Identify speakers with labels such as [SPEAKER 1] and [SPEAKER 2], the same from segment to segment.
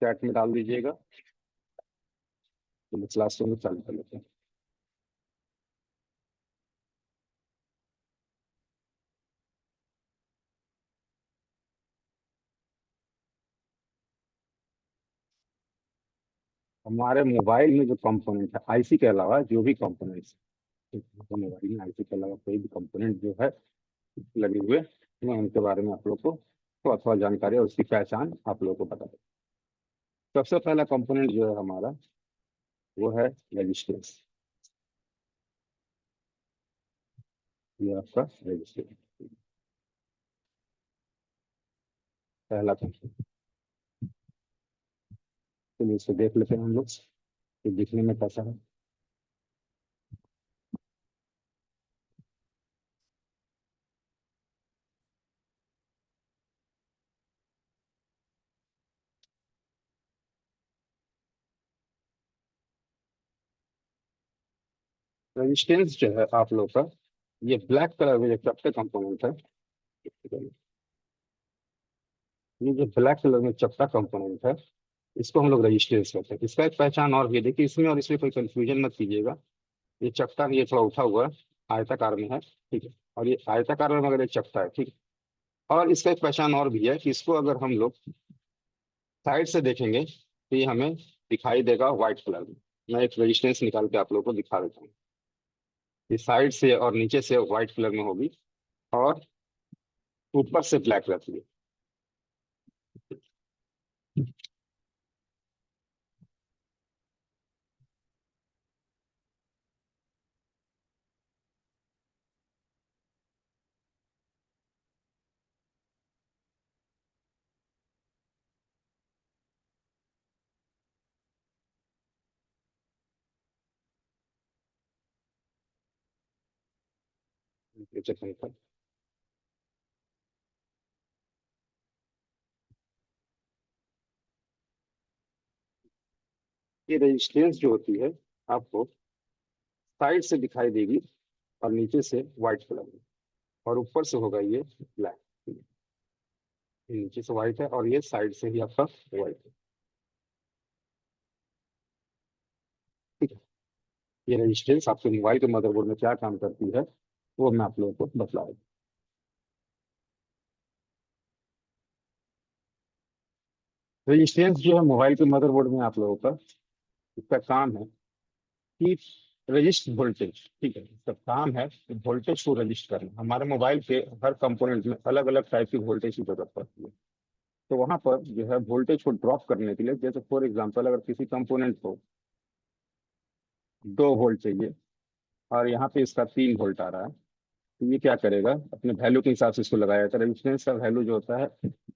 [SPEAKER 1] Chat में डाल दीजिएगा। तो क्लासरूम में चालू कर लेते हैं। हमारे मोबाइल में जो कंपोनेंट है, आईसी के अलावा जो भी कंपोनेंट्स, तो मोबाइल में आईसी के अलावा कोई भी कंपोनेंट जो है लगे हुए, मैं उनके बारे में आप लोग को थोड़ा थोड़ा जानकारी और उसकी पहचान आप लोगों को बता दूं। सबसे पहला कंपोनेंट जो है हमारा, वो है रजिस्टर्स। ये आपका रजिस्टर, पहला कंपोनेंट। चलिए इसको देख लेते हैं हम लोग कि दिखने में कैसा है। रेजिस्टेंस जो है आप लोग का, ये ब्लैक कलर में जो चपटे कंपोनेंट है, ये जो ब्लैक कलर में चपटा कंपोनेंट है, इसको हम लोग रेजिस्टेंस कहते हैं। इसका एक पहचान और भी है, देखिए इसमें और इसमें कोई कंफ्यूजन मत कीजिएगा। ये चपटा, ये थोड़ा उठा हुआ है, आयताकार में है, ठीक है, और ये आयताकार में मगर ये चपटा है, ठीक है। और इसका एक पहचान और भी है कि इसको अगर हम लोग साइड से देखेंगे तो ये हमें दिखाई देगा व्हाइट कलर में। मैं एक रेजिस्टेंस निकाल के आप लोगों को दिखा देता हूँ। ये साइड से और नीचे से व्हाइट कलर में होगी, और ऊपर से ब्लैक रहती है। नीचे से ये रेजिस्टेंस जो होती है आपको साइड से दिखाई देगी, और नीचे से व्हाइट कलर में, और ऊपर से होगा ये ब्लैक। ये नीचे से व्हाइट है और ये साइड से ही आपका व्हाइट है, ठीक है। ये रेजिस्टेंस आपके मोबाइल के मदरबोर्ड में क्या काम करती है, वो मैं आप लोगों को बतला रहा हूँ। रेजिस्टेंस जो है मोबाइल के मदरबोर्ड में आप लोगों का, इसका काम है कि रजिस्ट वोल्टेज, ठीक है, इसका काम है कि वोल्टेज को रजिस्ट करना। हमारे मोबाइल के हर कंपोनेंट में अलग अलग टाइप की वोल्टेज की जरूरत पड़ती है। तो वहां पर जो है वोल्टेज को ड्रॉप करने के लिए, जैसे फॉर एग्जांपल अगर किसी कंपोनेंट को 2 वोल्ट चाहिए और यहाँ पे इसका 3 वोल्ट आ रहा है, तो ये क्या करेगा, अपने वैल्यू के हिसाब से इसको लगाया जाता है। रेजिस्टेंस का वैल्यू जो होता है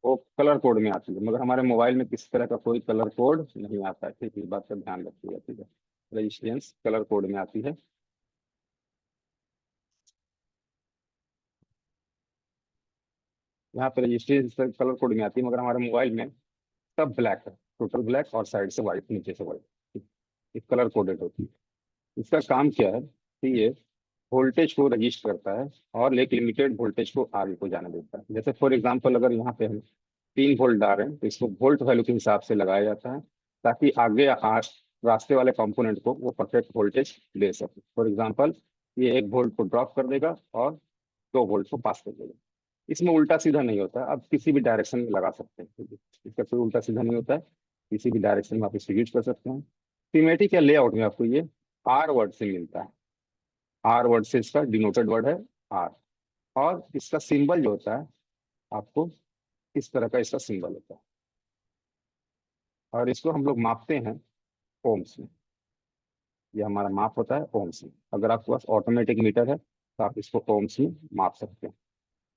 [SPEAKER 1] वो कलर कोड में आती है, मगर हमारे मोबाइल में किसी तरह का कोई कलर कोड नहीं आता है, ठीक है, इस बात का ध्यान रखिएगा, ठीक है। रेजिस्टेंस कलर कोड में आती है। यहाँ पे रेजिस्टेंस कलर कोड में आती है, मगर हमारे मोबाइल में सब ब्लैक है, टोटल ब्लैक, और साइड से व्हाइट, नीचे से व्हाइट, ये कलर कोडेड होती है। इसका काम क्या है कि ये वोल्टेज को रजिस्टर करता है और एक लिमिटेड वोल्टेज को आगे को जाने देता है। जैसे फॉर एग्जांपल अगर यहाँ पे हम 3 वोल्ट डाल रहे हैं, तो इसको वोल्ट वैल्यू के हिसाब से लगाया जाता है, ताकि आगे रास्ते वाले कंपोनेंट को वो परफेक्ट वोल्टेज दे सके। फॉर एग्जांपल ये 1 वोल्ट को ड्रॉप कर देगा और 2 वोल्ट को पास कर देगा। इसमें उल्टा सीधा नहीं होता है, आप किसी भी डायरेक्शन में लगा सकते हैं, ठीक है? इसका कोई उल्टा सीधा नहीं होता है, किसी भी डायरेक्शन में आप इसको यूज कर सकते हैं। थीमेटिक या लेआउट में आपको ये आर वर्ड से मिलता है। आर वर्ड से इसका डिनोटेड वर्ड है आर। और इसका सिंबल जो होता है आपको इस तरह का इसका सिंबल होता है, और इसको हम लोग मापते हैं ओम्स में। ये हमारा माप होता है ओम्स में। अगर आपके पास ऑटोमेटिक मीटर है तो आप इसको ओम्स में माप सकते हैं,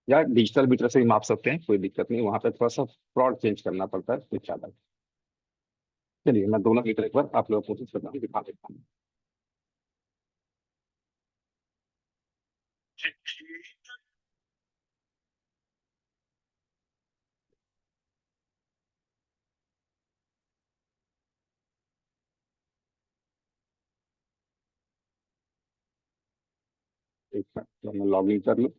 [SPEAKER 1] या डिजिटल मीटर से भी माप सकते हैं, कोई दिक्कत नहीं। वहां पे थोड़ा सा प्लॉट चेंज करना पड़ता है, कुछ ज्यादा। चलिए मैं दोनों मीटर एक बार आप लोगों को कोशिश करता हूँ, दिखा देता हूँ। एक मिनट, तो मैं लॉग इन कर लूँ।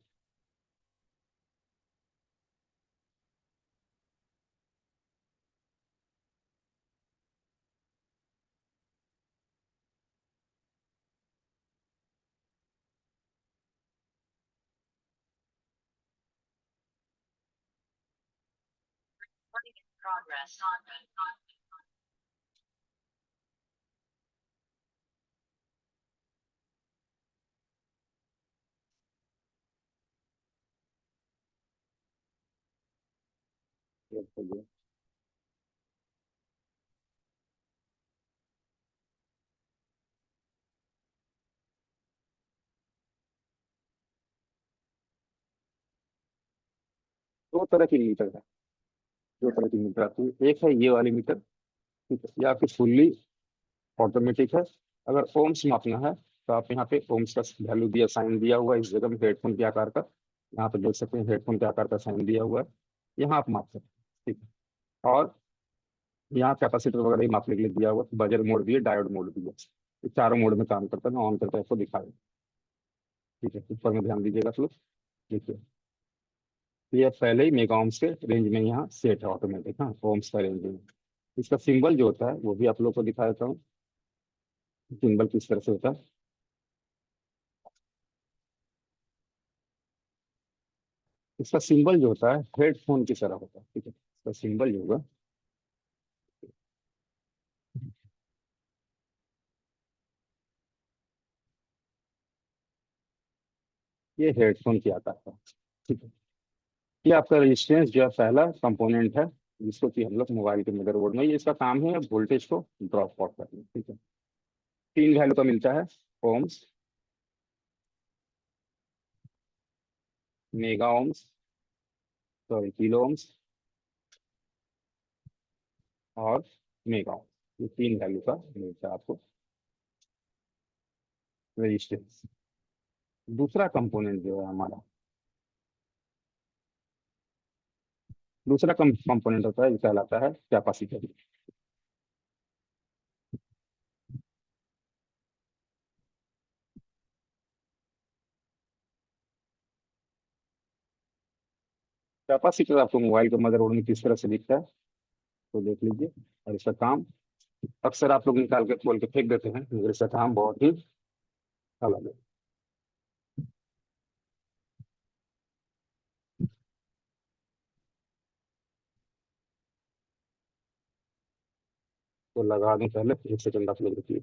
[SPEAKER 1] दो तरह की मीटर है, दो तरह की मीटर आती है। एक है ये वाली मीटर, ठीक है, ये आपकी फुल्ली ऑटोमेटिक है। अगर ओम्स मापना है तो आप यहाँ पे ओम्स का वैल्यू दिया, साइन दिया हुआ है इस जगह में हेडफोन के आकार का। यहाँ पे देख सकते हैं हेडफोन के आकार का साइन दिया हुआ है, यहाँ आप माप सकते हैं, ठीक है। और यहाँ कैपेसिटर वगैरह ही मापने के लिए दिया हुआ है, बजर मोड भी है, डायोड मोड भी है। ये चारों मोड में काम करता है। मैं ऑन करके आपको दिखा दूँ, ठीक है। ऊपर में ध्यान दीजिएगा आप लोग, देखिए ये पहले ही मेगा ओम्स के रेंज में यहाँ सेट है ऑटोमेटिक, हाँ ओम्स का रेंज में। इसका सिंबल जो होता है वो भी आप लोग को दिखा देता हूँ, सिंबल किस तरह से होता है। इसका सिंबल जो होता है हेडफोन की तरह होता है, ठीक है। इसका सिंबल जो होगा, ये हेडफोन की आता है, ठीक है। ये आपका रेजिस्टेंस जो है पहला कंपोनेंट है, जिसको कि हम लोग मोबाइल के मदरबोर्ड में, ये इसका काम है वोल्टेज को ड्रॉप आउट करना, ठीक है। तीन वैल्यू का मिलता है, ohms, mega ohms, sorry kilo ohms और मेगा ओम्स। ये तीन वैल्यू का मिलता है आपको रेजिस्टेंस। दूसरा कंपोनेंट जो है हमारा, दूसरा कंपोनेंट होता है, ये कहलाता है कैपेसिटर। कैपेसिटर आपको मोबाइल के मदरबोर्ड में किस तरह से दिखता है तो देख लीजिए। और इसका काम अक्सर आप लोग निकाल के खोल के फेंक देते हैं, मगर इसका काम बहुत ही अलग है। तो लगा दें पहले, एक सेकंड आप लोग रुकिए।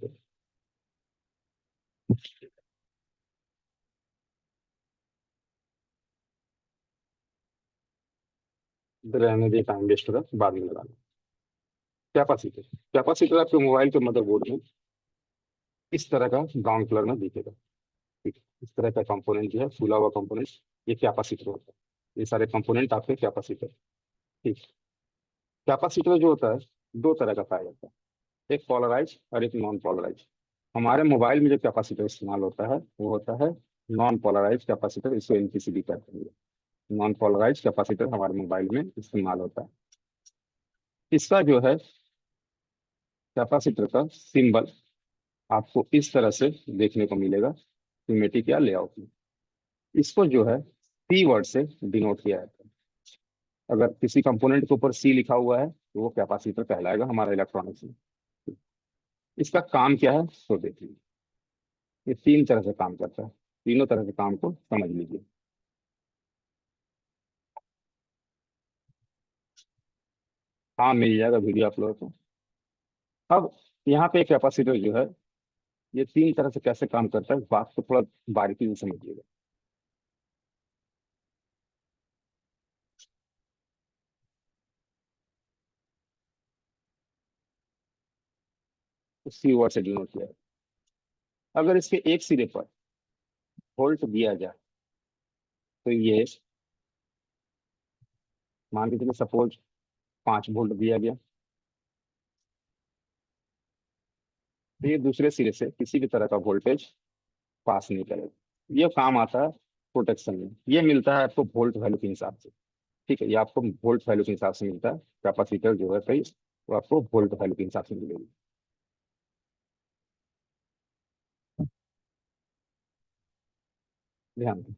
[SPEAKER 1] रहने दे, टाइम वेस्ट होगा, बाद में लगा दें। कैपेसिटर, कैपेसिटर आपके मोबाइल के मदरबोर्ड में इस तरह का ब्राउन कलर में दिखेगा, ठीक है। इस तरह का कंपोनेंट जो है, फूला हुआ कंपोनेंट, ये कैपेसिटर होता है। ये सारे कंपोनेंट आपके कैपेसिटर, ठीक है। कैपेसिटर जो होता है दो तरह का पाया जाता है, एक पोलराइज और एक नॉन पोलराइज। हमारे मोबाइल में जो कैपेसिटर इस्तेमाल होता है वो होता है नॉन पोलराइज कैपेसिटर, इसको एनपीसीबी कहते हैं। नॉन पोलराइज कैपेसिटर हमारे मोबाइल में इस्तेमाल होता है। इसका जो है कैपेसिटर का सिंबल आपको इस तरह से देखने को मिलेगा, सिमेटिक या लेआउट में। इसको जो है सी वर्ड से डिनोट किया जाता है। अगर किसी कंपोनेंट के ऊपर सी लिखा हुआ है तो वो कैपेसिटर कहलाएगा हमारा इलेक्ट्रॉनिक्स में। इसका काम क्या है तो देखिए, ये तीन तरह से काम करता है, तीनों तरह के काम को समझ लीजिए। हाँ मिल जाएगा वीडियो आप लोगों को। अब यहाँ पे कैपेसिटर जो है ये तीन तरह से कैसे काम करता है, इस बात को थोड़ा बारीकी से समझिएगा। सी वर्ड से डिनोट किया है। अगर इसके एक सिरे पर वोल्ट दिया जाए तो ये, मान के चलिए सपोज 5 वोल्ट दिया गया, तो ये दूसरे सिरे से किसी भी तरह का वोल्टेज पास नहीं करेगा। ये काम आता है प्रोटेक्शन में, ये मिलता है आपको वोल्ट वैल्यू के हिसाब से, ठीक है। ये आपको वोल्ट वैल्यू के हिसाब से मिलता है, कैपेसिटर जो है सही, वो आपको वोल्ट वैल्यू के हिसाब से मिलेगी। ध्यान दें,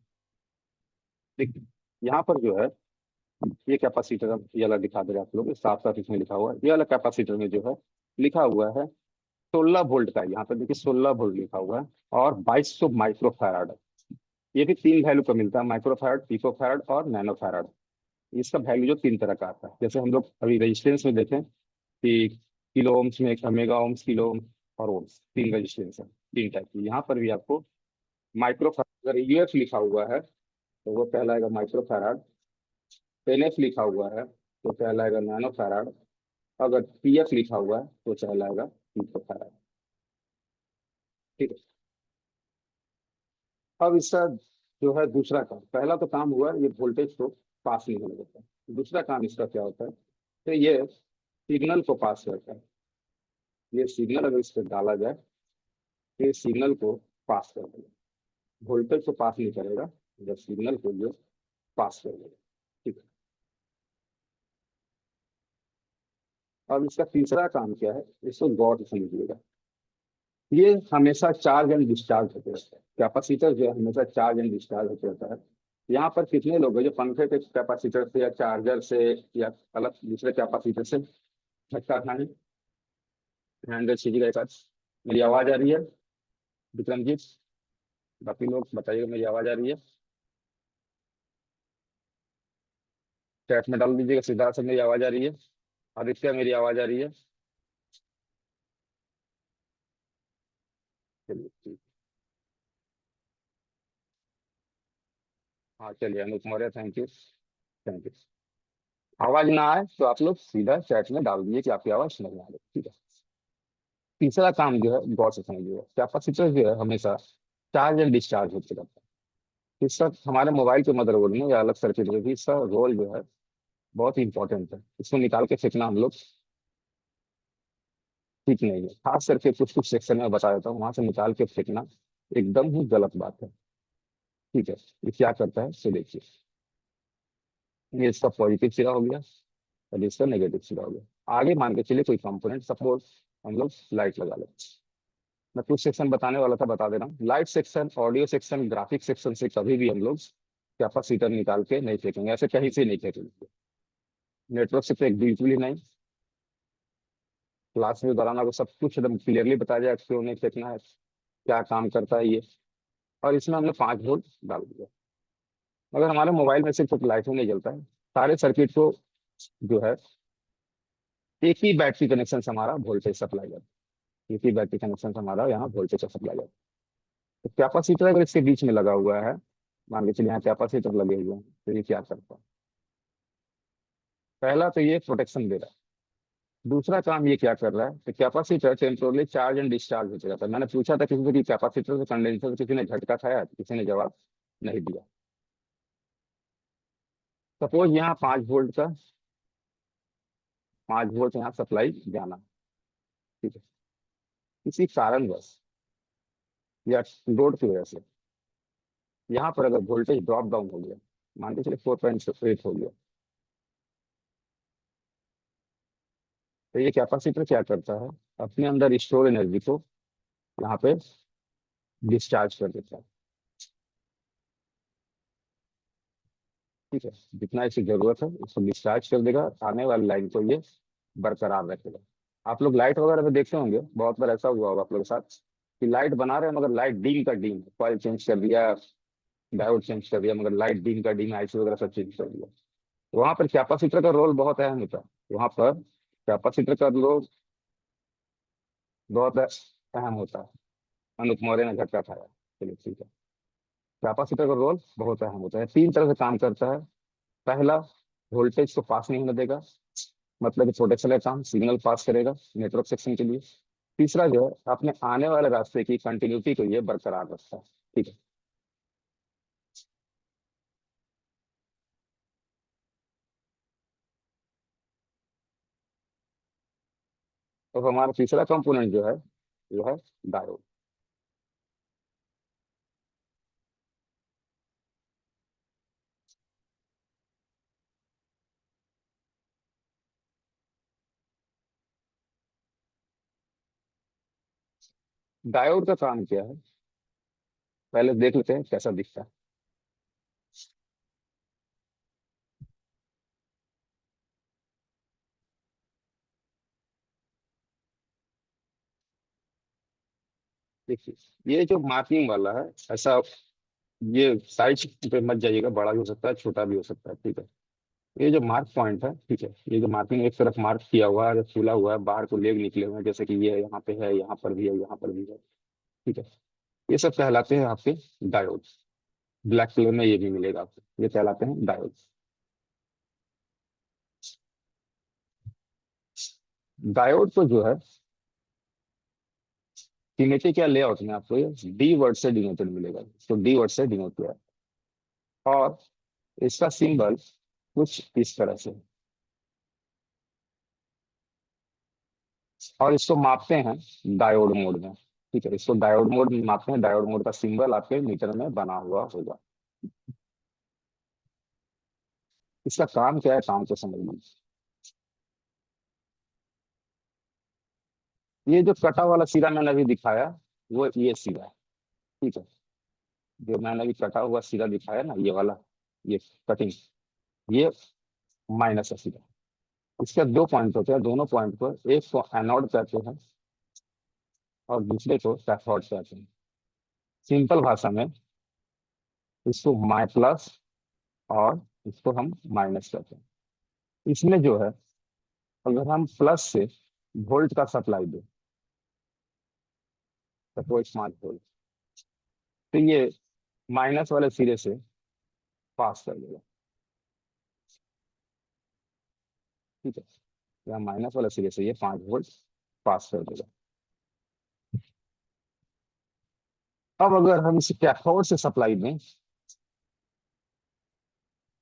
[SPEAKER 1] देखिए यहाँ पर जो है ये कैपेसिटर, ये वाला दिखा दे रहे हैं आप लोग, साफ साफ इसमें लिखा हुआ है। ये वाला कैपेसिटर में जो है लिखा हुआ है 16 वोल्ट का, यहाँ पर देखिए 16 वोल्ट लिखा हुआ है, और 2200 माइक्रो फैराड। ये भी तीन वैल्यू का मिलता है, माइक्रो फैराड, पिको फैराड और नैनो फैराड। इसका वैल्यू जो तीन तरह का आता है, जैसे हम लोग अभी रेजिस्टेंस में देखें कि किलो ओम्स में मेगा ओम्स, किलो ओम्स और ओम्स, तीन रेजिस्टेंस है, तीन टाइप की। यहाँ पर भी आपको माइक्रो, अगर यूएफ लिखा हुआ है तो वो कहलाएगा माइक्रो फैराड, एनएफ लिखा हुआ है तो कहलाएगा नैनो फैराड, अगर पीएफ लिखा हुआ है तो कहलाएगा पिको फैराड। ठीक है। अब इसका जो है दूसरा काम, पहला तो काम हुआ ये वोल्टेज को पास नहीं होने देता है। दूसरा काम इसका क्या होता है, तो ये सिग्नल को पास करता है। ये सिग्नल अगर इस पर डाला जाए तो ये सिग्नल को पास कर देगा, वोल्टेज को पास नहीं करेगा, जब सिग्नल को ये पास कर देगा। ठीक है। अब इसका तीसरा काम क्या है, इसको गौर से समझिएगा। ये हमेशा चार्ज एंड डिस्चार्ज होते रहता है, कैपेसिटर जो है हमेशा चार्ज एंड डिस्चार्ज होते रहता है। यहाँ पर कितने लोग हैं जो पंखे के कैपेसिटर से या चार्जर से या अलग दूसरे कैपेसिटर से झटका खाने? ध्यान दीजिएगा एक आध। मेरी आवाज आ रही है विक्रमजीत? बाकी लोग बताइएगा मेरी आवाज आ रही है? चैट में डाल दीजिएगा, सिद्धार्थ से मेरी आवाज आ रही है, आदित्य मेरी आवाज आ रही है? चलिए ठीक। हाँ चलिए, Anoop Maurya, thank you, thank you. आवाज ना आए तो आप लोग सीधा चैट में डाल दीजिए कि आपकी आवाज नहीं आ रही। ठीक है। तीसरा काम जो है गौर से समझिएगा, कैपेसिटर जो है हमेशा चार्ज एंड डिस्चार्ज होते रहता है। इसका हमारे मोबाइल के मदरबोर्ड में या अलग सर्किट में भी इसका रोल जो है बहुत ही इंपॉर्टेंट है। इसको निकाल के फेंकना हम लोग ठीक नहीं है, खास करके कुछ कुछ सेक्शन में बता देता हूँ, वहां से निकाल के फेंकना एकदम ही गलत बात है। ठीक है। ये क्या करता है तो देखिए, ये इसका पॉजिटिव सिरा हो गया और इसका नेगेटिव सिरा हो गया। आगे मान के चलिए कोई कंपोनेंट, सपोज हम लोग लाइट लगा लेते हैं। मैं कुछ सेक्शन बताने वाला था, बता दे रहा हूँ। Light section, audio section, graphic section से कभी भी हम लोग कैपेसिटर निकाल के नहीं फेंकेंगे, ऐसे कहीं से नहीं फेंकेंगे। नेटवर्क से तो एक बिल्कुल ही नहीं। क्लास में दौरान आपको सब कुछ एकदम क्लियरली बताया जाए क्यों नहीं फेंकना है, क्या काम करता है ये। और इसमें हमने 5 वोल्ट डाल दिया। मगर हमारे मोबाइल में सिर्फ लाइट ही नहीं जलता है, सारे सर्किट को जो है एक ही बैटरी कनेक्शन से हमारा वोल्टेज सप्लाई जाता है, एक ही बैटरी कनेक्शन से हमारा यहाँ वोल्टेज सप्लाई जाता है। तो कैपेसिटर अगर इसके बीच में लगा हुआ है, मान के चलिए यहाँ कैपेसिटर लगे हुए हैं, तो ये क्या करता है? पहला तो ये प्रोटेक्शन दे रहा है। दूसरा काम ये क्या कर रहा है, तो capacitor temporarily charge and discharge होते रहता है। मैंने पूछा था किसी से कि कैपेसिटर से कंडेंसर से किसी ने झटका खाया, तो किसी ने जवाब नहीं दिया। सपोज यहाँ 5 वोल्ट का, 5 वोल्ट यहाँ सप्लाई जाना। ठीक है। किसी कारणवश या लोड की वजह से यहाँ पर अगर वोल्टेज ड्रॉप डाउन हो गया, मान के चलिए 4.8 हो गया, तो ये कैपेसिटर क्या करता है, अपने अंदर स्टोर एनर्जी को यहाँ पे डिस्चार्ज कर देता है। ठीक है। जितना इसे जरूरत है उसको डिस्चार्ज कर देगा, आने वाली लाइन को ये बरकरार रखेगा। आप लोग लाइट वगैरह में देखते होंगे, बहुत बार ऐसा हुआ होगा आप लोगों के साथ कि लाइट बना रहे हैं मगर लाइट डीम का डीम, कॉइल चेंज कर दिया, डायोड चेंज कर दिया, मगर लाइट डीम का डीम, आईसी वगैरह सब चेंज कर दिया। तो वहां पर कैपेसिटर का रोल बहुत अहम होता है। वहां पर कैपेसिटर का रोल बहुत अहम होता है। अनुप मौर्य ने झटका खाया। चलिए ठीक है। कैपेसिटर का रोल बहुत अहम होता है, तीन तरह से काम करता है। पहला, वोल्टेज को पास नहीं होने देगा, मतलब प्रोटेक्शन का काम, सिग्नल पास करेगा नेटवर्क सेक्शन के लिए। तीसरा जो है, अपने आने वाले रास्ते की कंटिन्यूटी को ये बरकरार रखता है। ठीक है। तो हमारा तीसरा कंपोनेंट जो है वो है डायोड। डायोड का काम क्या है, पहले देख लेते हैं कैसा दिखता है। देखिए, ये जो मार्किंग वाला है ऐसा, ये साइज पे मत जाइएगा, बड़ा भी हो सकता है छोटा भी हो सकता है। ठीक है। ये जो मार्क पॉइंट है, ठीक है, ये जो मार्किंग एक तरफ मार्क किया हुआ है, जो फूला हुआ है, बाहर को लेग निकले हुए हैं, जैसे कि ये यहाँ पे है, यहाँ पर भी है, यहाँ पर भी है, ठीक है, ये सब कहलाते हैं आपके डायोड। ब्लैक कलर में ये भी मिलेगा आपको, ये कहलाते हैं डायोड। डायोड को जो है थीमेटिक या लेआउट में आपको ये डी वर्ड से डिनोटेड मिलेगा, तो डी वर्ड से डिनोट किया है। और इसका सिंबल कुछ इस तरह से, और इसको मापते हैं डायोड मोड में, ठीक है, इसको डायोड मोड में मापते हैं। डायोड मोड का सिंबल आपके मीटर में बना हुआ होगा। इसका काम क्या है, काम को समझ लीजिए। ये जो कटा वाला सिरा मैंने अभी दिखाया, वो ये सिरा है, ठीक है, जो मैंने अभी कटा हुआ सिरा दिखाया ना, ये वाला, ये कटिंग, ये माइनस है सिरा। इसके दो पॉइंट होते हैं, दोनों पॉइंट पर एक को एनोड कहते हैं और दूसरे को कैथोड कहते हैं। सिंपल भाषा में इसको माइ प्लस और इसको हम माइनस कहते हैं। इसमें जो है, अगर हम प्लस से वोल्ट का सप्लाई दें, सपोज 5 वोल्ट, तो ये माइनस वाले सिरे से पास कर देगा, ठीक है, या माइनस वाले सिरे से ये 5 वोल्ट पास कर देगा। अब अगर हम इसे कैथोड से सप्लाई दें,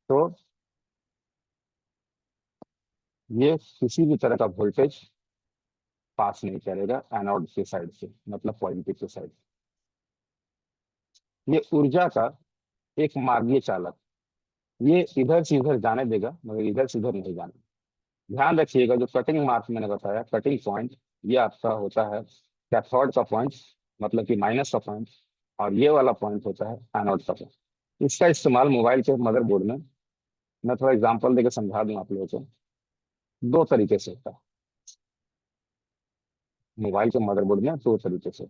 [SPEAKER 1] तो ये किसी भी तरह का वोल्टेज पास नहीं करेगा एनोड के साइड से, मतलब पॉजिटिव के साइड। ये ऊर्जा का एक मार्गीय चालक, ये इधर से इधर जाने देगा मगर इधर से इधर नहीं जाने। ध्यान रखिएगा, जो कटिंग मार्क मैंने बताया, कटिंग पॉइंट, ये आपका होता है कैथोड का पॉइंट, मतलब कि माइनस का पॉइंट, और ये वाला पॉइंट होता है एनोड का पॉइंट। इसका इस्तेमाल मोबाइल के मदरबोर्ड में, मैं थोड़ा एग्जांपल देकर समझा दूं आप लोगों को, दो तरीके से होता है। मोबाइल के मदरबोर्ड में दो तरीके से।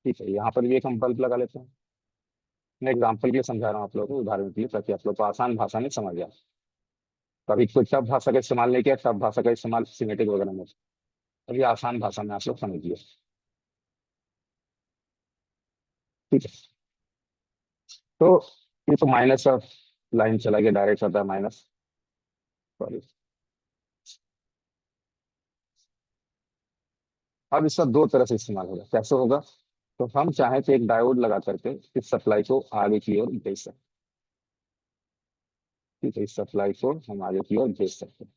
[SPEAKER 1] ठीक है, यहाँ पर भी एक हम बल्ब लगा लेते हैं। मैं एग्जाम्पल के लिए समझा रहा हूँ आप लोगों को, उदाहरण के लिए, ताकि आप लोग को आसान भाषा में समझ जाए। कभी कोई टफ भाषा का इस्तेमाल नहीं किया, टफ भाषा का इस्तेमाल सिमेटिक वगैरह में, अभी आसान भाषा में आप लोग समझिए, ठीक है। तो ये तो माइनस का लाइन चला गया, डायरेक्ट आता है माइनस, सॉरी। अब इसका दो तरह से इस्तेमाल होगा, कैसे होगा? तो हम चाहें तो एक डायोड लगा करके इस सप्लाई को आगे की ओर भेज सकते हैं, ठीक है, इस सप्लाई को हम आगे की ओर भेज सकते हैं।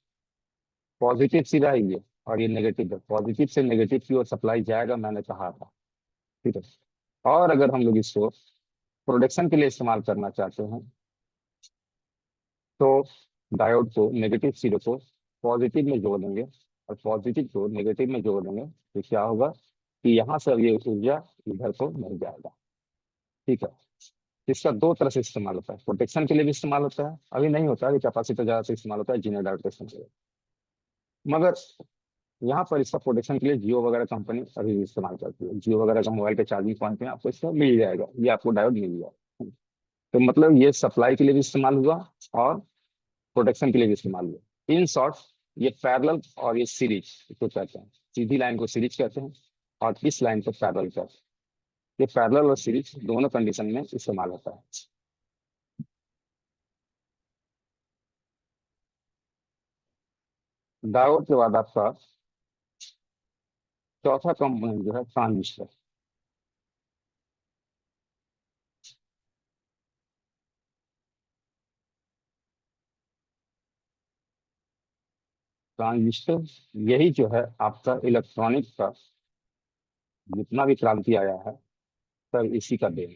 [SPEAKER 1] पॉजिटिव सीधा है ये, और ये नेगेटिव है, पॉजिटिव से नेगेटिव की ओर सप्लाई जाएगा, मैंने कहा था, ठीक है। और अगर हम लोग इसको प्रोडक्शन के लिए इस्तेमाल करना चाहते हैं, तो डायोड को नेगेटिव सिरे को पॉजिटिव में जोड़ देंगे और पॉजिटिव को नेगेटिव में जोड़ देंगे, तो क्या होगा कि यहाँ से अब ये ऊर्जा इधर को मिल जाएगा, ठीक है। इसका दो तरह से इस्तेमाल होता है, प्रोटेक्शन के लिए भी इस्तेमाल होता है, अभी नहीं होता है, कैपेसिटर ज्यादा से इस्तेमाल होता है जीरो डायोड का इस्तेमाल, मगर यहाँ पर इसका प्रोटेक्शन के लिए जियो वगैरह कंपनी अभी भी इस्तेमाल करती है। जियो वगैरह का मोबाइल के चार्जिंग पॉइंट में आपको इसका मिल जाएगा, ये आपको डायोड मिल जाएगा। तो मतलब ये सप्लाई के लिए भी इस्तेमाल हुआ और प्रोटेक्शन के लिए भी इस्तेमाल हुआ। इन शॉर्ट, ये पैरेलल और ये सीरीज को कहते हैं, सीधी लाइन को सीरीज कहते हैं और इस लाइन को पैरेलल कहते हैं। ये पैरेलल और सीरीज दोनों कंडीशन में इस्तेमाल होता है। डायोड के बाद आपका चौथा कंपोनेंट जो है ट्रांजिस्टर। ट्रांजिस्टर यही जो है आपका इलेक्ट्रॉनिक का जितना भी क्रांति आया है, सब इसी का देन।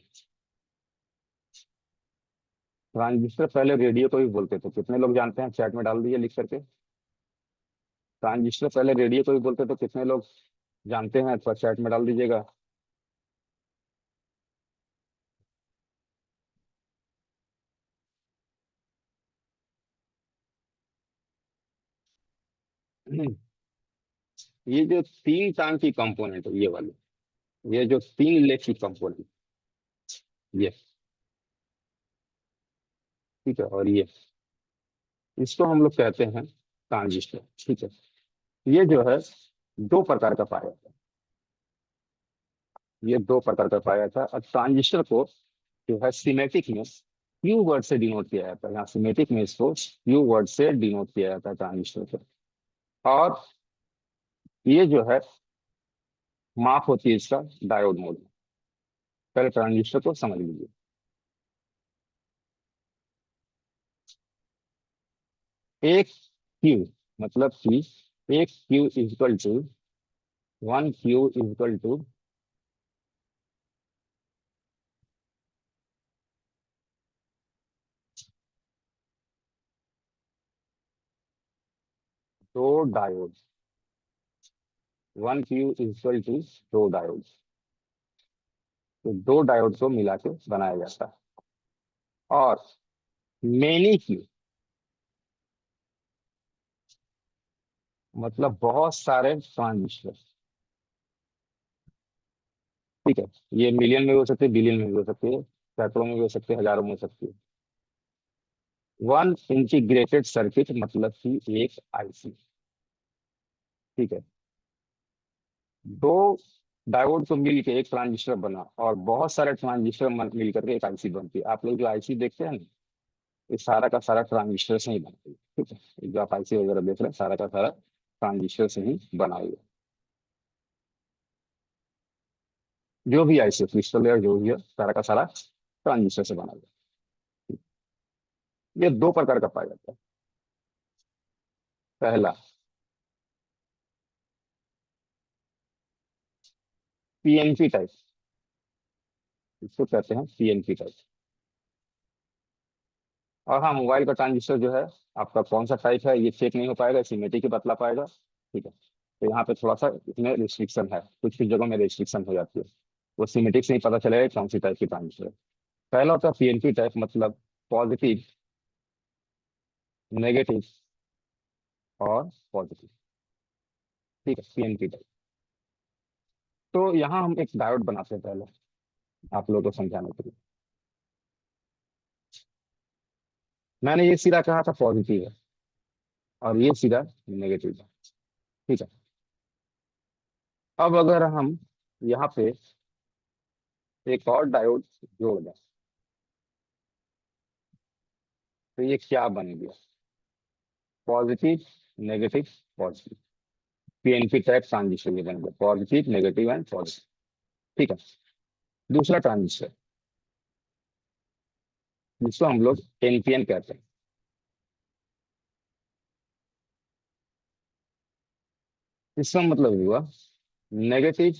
[SPEAKER 1] ट्रांजिस्टर पहले रेडियो को भी बोलते थे, कितने लोग जानते हैं? चैट में डाल दीजिए लिख करके। ट्रांजिस्टर पहले रेडियो को भी बोलते थे, कितने लोग जानते हैं? अथवा चैट में डाल दीजिएगा। ये जो तीन टांग की कंपोनेंट है ये वाली, ये जो तीन लेग की कंपोनेंट, ये, ठीक है, और ये, इसको हम लोग कहते हैं ट्रांजिस्टर। ठीक है। ये जो है दो प्रकार का पाया जाता है, ये दो प्रकार का पाया जाता है। और ट्रांजिस्टर को जो है सीमेटिक में क्यू वर्ड से डिनोट किया जाता है। यहाँ सीमेटिक में इसको क्यू वर्ड से डिनोट किया जाता है ट्रांजिस्टर को। और ये जो है माप होती है इसका डायोड मोड में। पहले ट्रांजिस्टर को समझ लीजिए। एक क्यू मतलब कि एक Q equal to one Q equal to दो diode. One Q equal to दो डायोड। तो दो डायोड को मिला के बनाया जाता है। और मेनी क्यू मतलब बहुत सारे ट्रांजिस्टर। ठीक है। ये मिलियन में भी हो सकते हैं, बिलियन में भी हो सकते हैं, सैकड़ों में भी हो सकते हैं, हजारों में हो सकती है। वन इंटीग्रेटेड सर्किट मतलब कि एक आईसी। ठीक है। दो डायोड को मिल के एक ट्रांजिस्टर बना, और बहुत सारे ट्रांजिस्टर मिल करके एक आईसी बनती है। आप लोग जो आईसी देखते हैं ना, ये सारा का सारा ट्रांजिस्टर से ही बनती है। ठीक है। ये जो आप आईसी वगैरह देख रहे हैं, सारा का सारा ट्रांजिस्टर से ही बना हुआ है। जो भी आईसी क्रिस्टल लेयर जो भी है, सारा का सारा ट्रांजिस्टर से बना हुआ है। ये दो प्रकार का पाया जाता है। पहला पीएनपी टाइप, इसको कहते हैं पीएनपी टाइप। और हाँ, मोबाइल का ट्रांजिस्टर जो है आपका कौन सा टाइप है ये चेक नहीं हो पाएगा, सिमेट्रिक ही बतला पाएगा। ठीक है। तो यहाँ पे थोड़ा सा इसमें रिस्ट्रिक्शन है, कुछ कुछ जगहों में रिस्ट्रिक्शन हो जाती है। वो सिमेट्रिक से ही पता चलेगा कि कौन सी टाइप की ट्रांजिस्टर है। पहला होता है पीएनपी टाइप, मतलब पॉजिटिव, नेगेटिव और पॉजिटिव। ठीक है, पीएनपी टाइप। तो यहाँ हम एक डायोड बनाते हैं पहले, आप लोगों को समझाने के लिए। मैंने ये सिरा कहा था पॉजिटिव है, और ये सिरा नेगेटिव है। ठीक है। अब अगर हम यहाँ पे एक और डायोड जोड़ दें, तो ये क्या बन गया? Positive, negative, positive. PNP type transistor ये बन गया, पॉजिटिव, नेगेटिव एंड पॉजिटिव। ठीक है। दूसरा ट्रांजिस्टर, जिसको हम लोग एनपीएन कहते हैं। इसका मतलब हुआ नेगेटिव,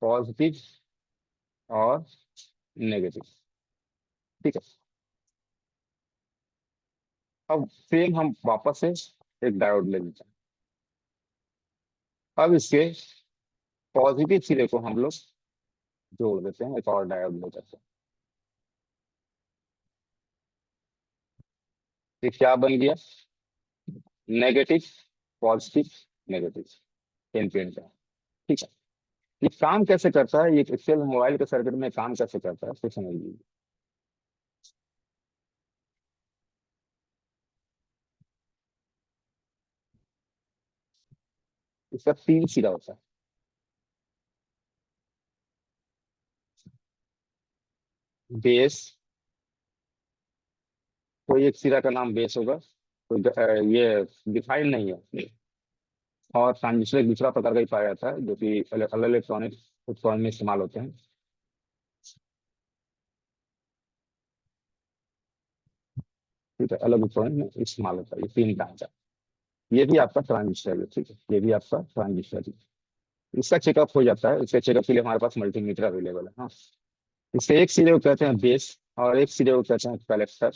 [SPEAKER 1] पॉजिटिव और नेगेटिव। ठीक है। अब सेम हम वापस से एक डायोड ले लेते हैं। अब इसके पॉजिटिव सिरे को हम लोग जोड़ देते हैं, एक और डायोड ले लेते हैं। ये क्या बन गया? नेगेटिव, पॉजिटिव, नेगेटिव, एनपीएन का। ठीक है। ये काम कैसे करता है, ये एक्चुअल मोबाइल के सर्किट में काम कैसे करता है तो समझ लीजिए। इसका तीन सिरा होता है। बेस, कोई एक सिरा का नाम बेस होगा, तो ये डिफाइंड नहीं है। और ट्रांजिस्टर एक दूसरा प्रकार का ही पाया जाता है, जो कि अलग अलग इलेक्ट्रॉनिक उपकरण में इस्तेमाल होते हैं। ठीक है, अलग उपकरण में इस्तेमाल होता है। ये तीन टाइप का, ये भी आपका ट्रांजिस्टर है। ठीक है, ये भी आपका ट्रांजिस्टर है। इसका चेकअप हो जाता है, इसके चेकअप के लिए हमारे पास मल्टीमीटर अवेलेबल है। हाँ। इसके एक सिरे को कहते हैं बेस, और एक सिरे को कहते हैं कलेक्टर,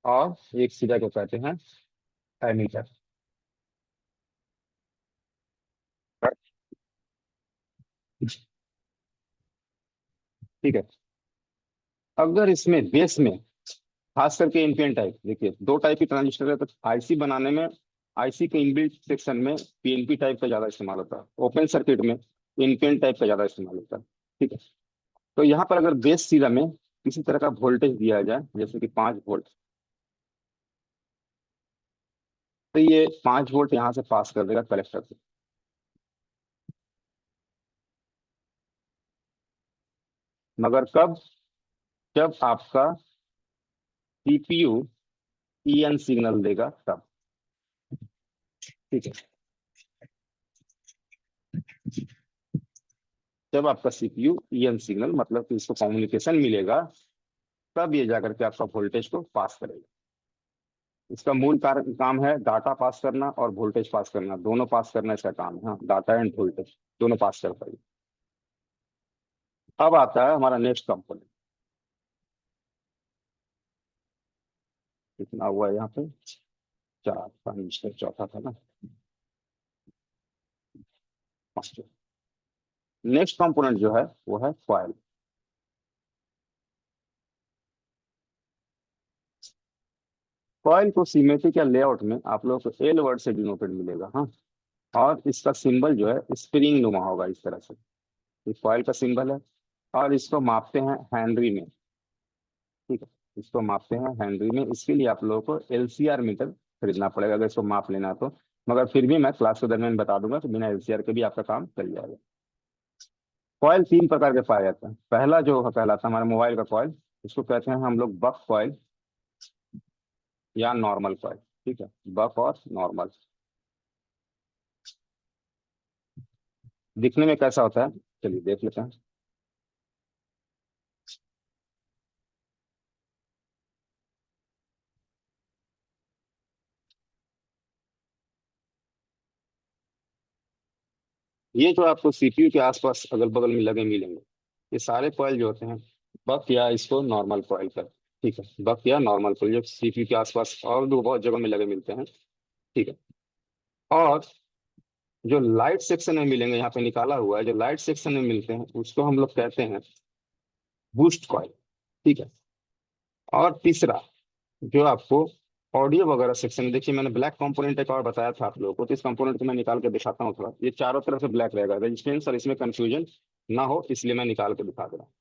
[SPEAKER 1] और एक सिरे को कहते हैं एमीटर। ठीक है। अगर इसमें बेस में खास करके एनपीएन टाइप, देखिए दो टाइप की ट्रांजिस्टर है, तो आईसी बनाने में आईसी के इनबिल्ट सेक्शन में पीएनपी टाइप का ज्यादा इस्तेमाल होता है, ओपन सर्किट में एनपीएन टाइप का ज्यादा इस्तेमाल होता है। ठीक है। तो यहाँ पर अगर बेस सीरा में किसी तरह का वोल्टेज दिया जाए, जैसे कि 5 वोल्ट, तो ये 5 वोल्ट यहाँ से पास कर देगा कलेक्टर से। मगर कब? जब आपका सीपीयू ईएन सिग्नल देगा तब। ठीक है। जब आपका सीपीयू ईएन सिग्नल मतलब कि इसको कम्युनिकेशन मिलेगा, तब ये जाकर के आपका वोल्टेज को पास करेगा। इसका मूल काम है डाटा पास करना और वोल्टेज पास करना, दोनों पास करना इसका काम है। हाँ, डाटा एंड वोल्टेज दोनों पास करता है। अब आता है हमारा नेक्स्ट कंपोनेंट। कितना हुआ है यहाँ पे? 4 ट्रांजिस्टर, चौथा था ना? 5। नेक्स्ट कंपोनेंट जो है वो है कॉइल। कॉइल को सीमेटिक या लेआउट में आप लोगों को एल वर्ड से डिनोटेड मिलेगा। हाँ। और इसका सिंबल जो है स्प्रिंग नुमा होगा इस तरह से। ये कॉइल का सिंबल है। और इसको मापते हैं हेनरी में। ठीक है। इसको मापते हैं हेनरी में, इसके लिए आप लोगों को एलसीआर मीटर खरीदना पड़ेगा अगर इसको माप लेना तो। मगर फिर भी मैं क्लास के दरमियान बता दूंगा कि बिना एलसीआर के भी आपका काम चल जाएगा। कॉइल 3 प्रकार के पाए जाते हैं। पहला जो कहलाता है हमारे मोबाइल का कॉइल, इसको कहते हैं हम लोग बक कॉइल या नॉर्मल कॉइल। ठीक है। बक और नॉर्मल। दिखने में कैसा होता है, चलिए देख लेते हैं। ये जो आपको सीपीयू के आसपास अगल बगल में लगे मिलेंगे, ये सारे कॉइल जो होते हैं बक या इसको नॉर्मल कॉइल कर। ठीक है। बक या नॉर्मल कॉइल जो सीपीयू के आसपास और भी बहुत जगह में लगे मिलते हैं। ठीक है। और जो लाइट सेक्शन में मिलेंगे, यहाँ पे निकाला हुआ है, जो लाइट सेक्शन में मिलते हैं उसको हम लोग कहते हैं बूस्ट कॉइल। ठीक है। और तीसरा जो आपको ऑडियो वगैरह सेक्शन में, देखिए मैंने ब्लैक कंपोनेंट एक और बताया था आप लोगों को, तो इस कंपोनेंट को मैं निकाल के दिखाता हूँ थोड़ा। ये चारों तरफ से ब्लैक रहेगा, रेजिस्टेंस और इसमें कंफ्यूजन ना हो इसलिए मैं निकाल के दिखा दे रहा हूँ।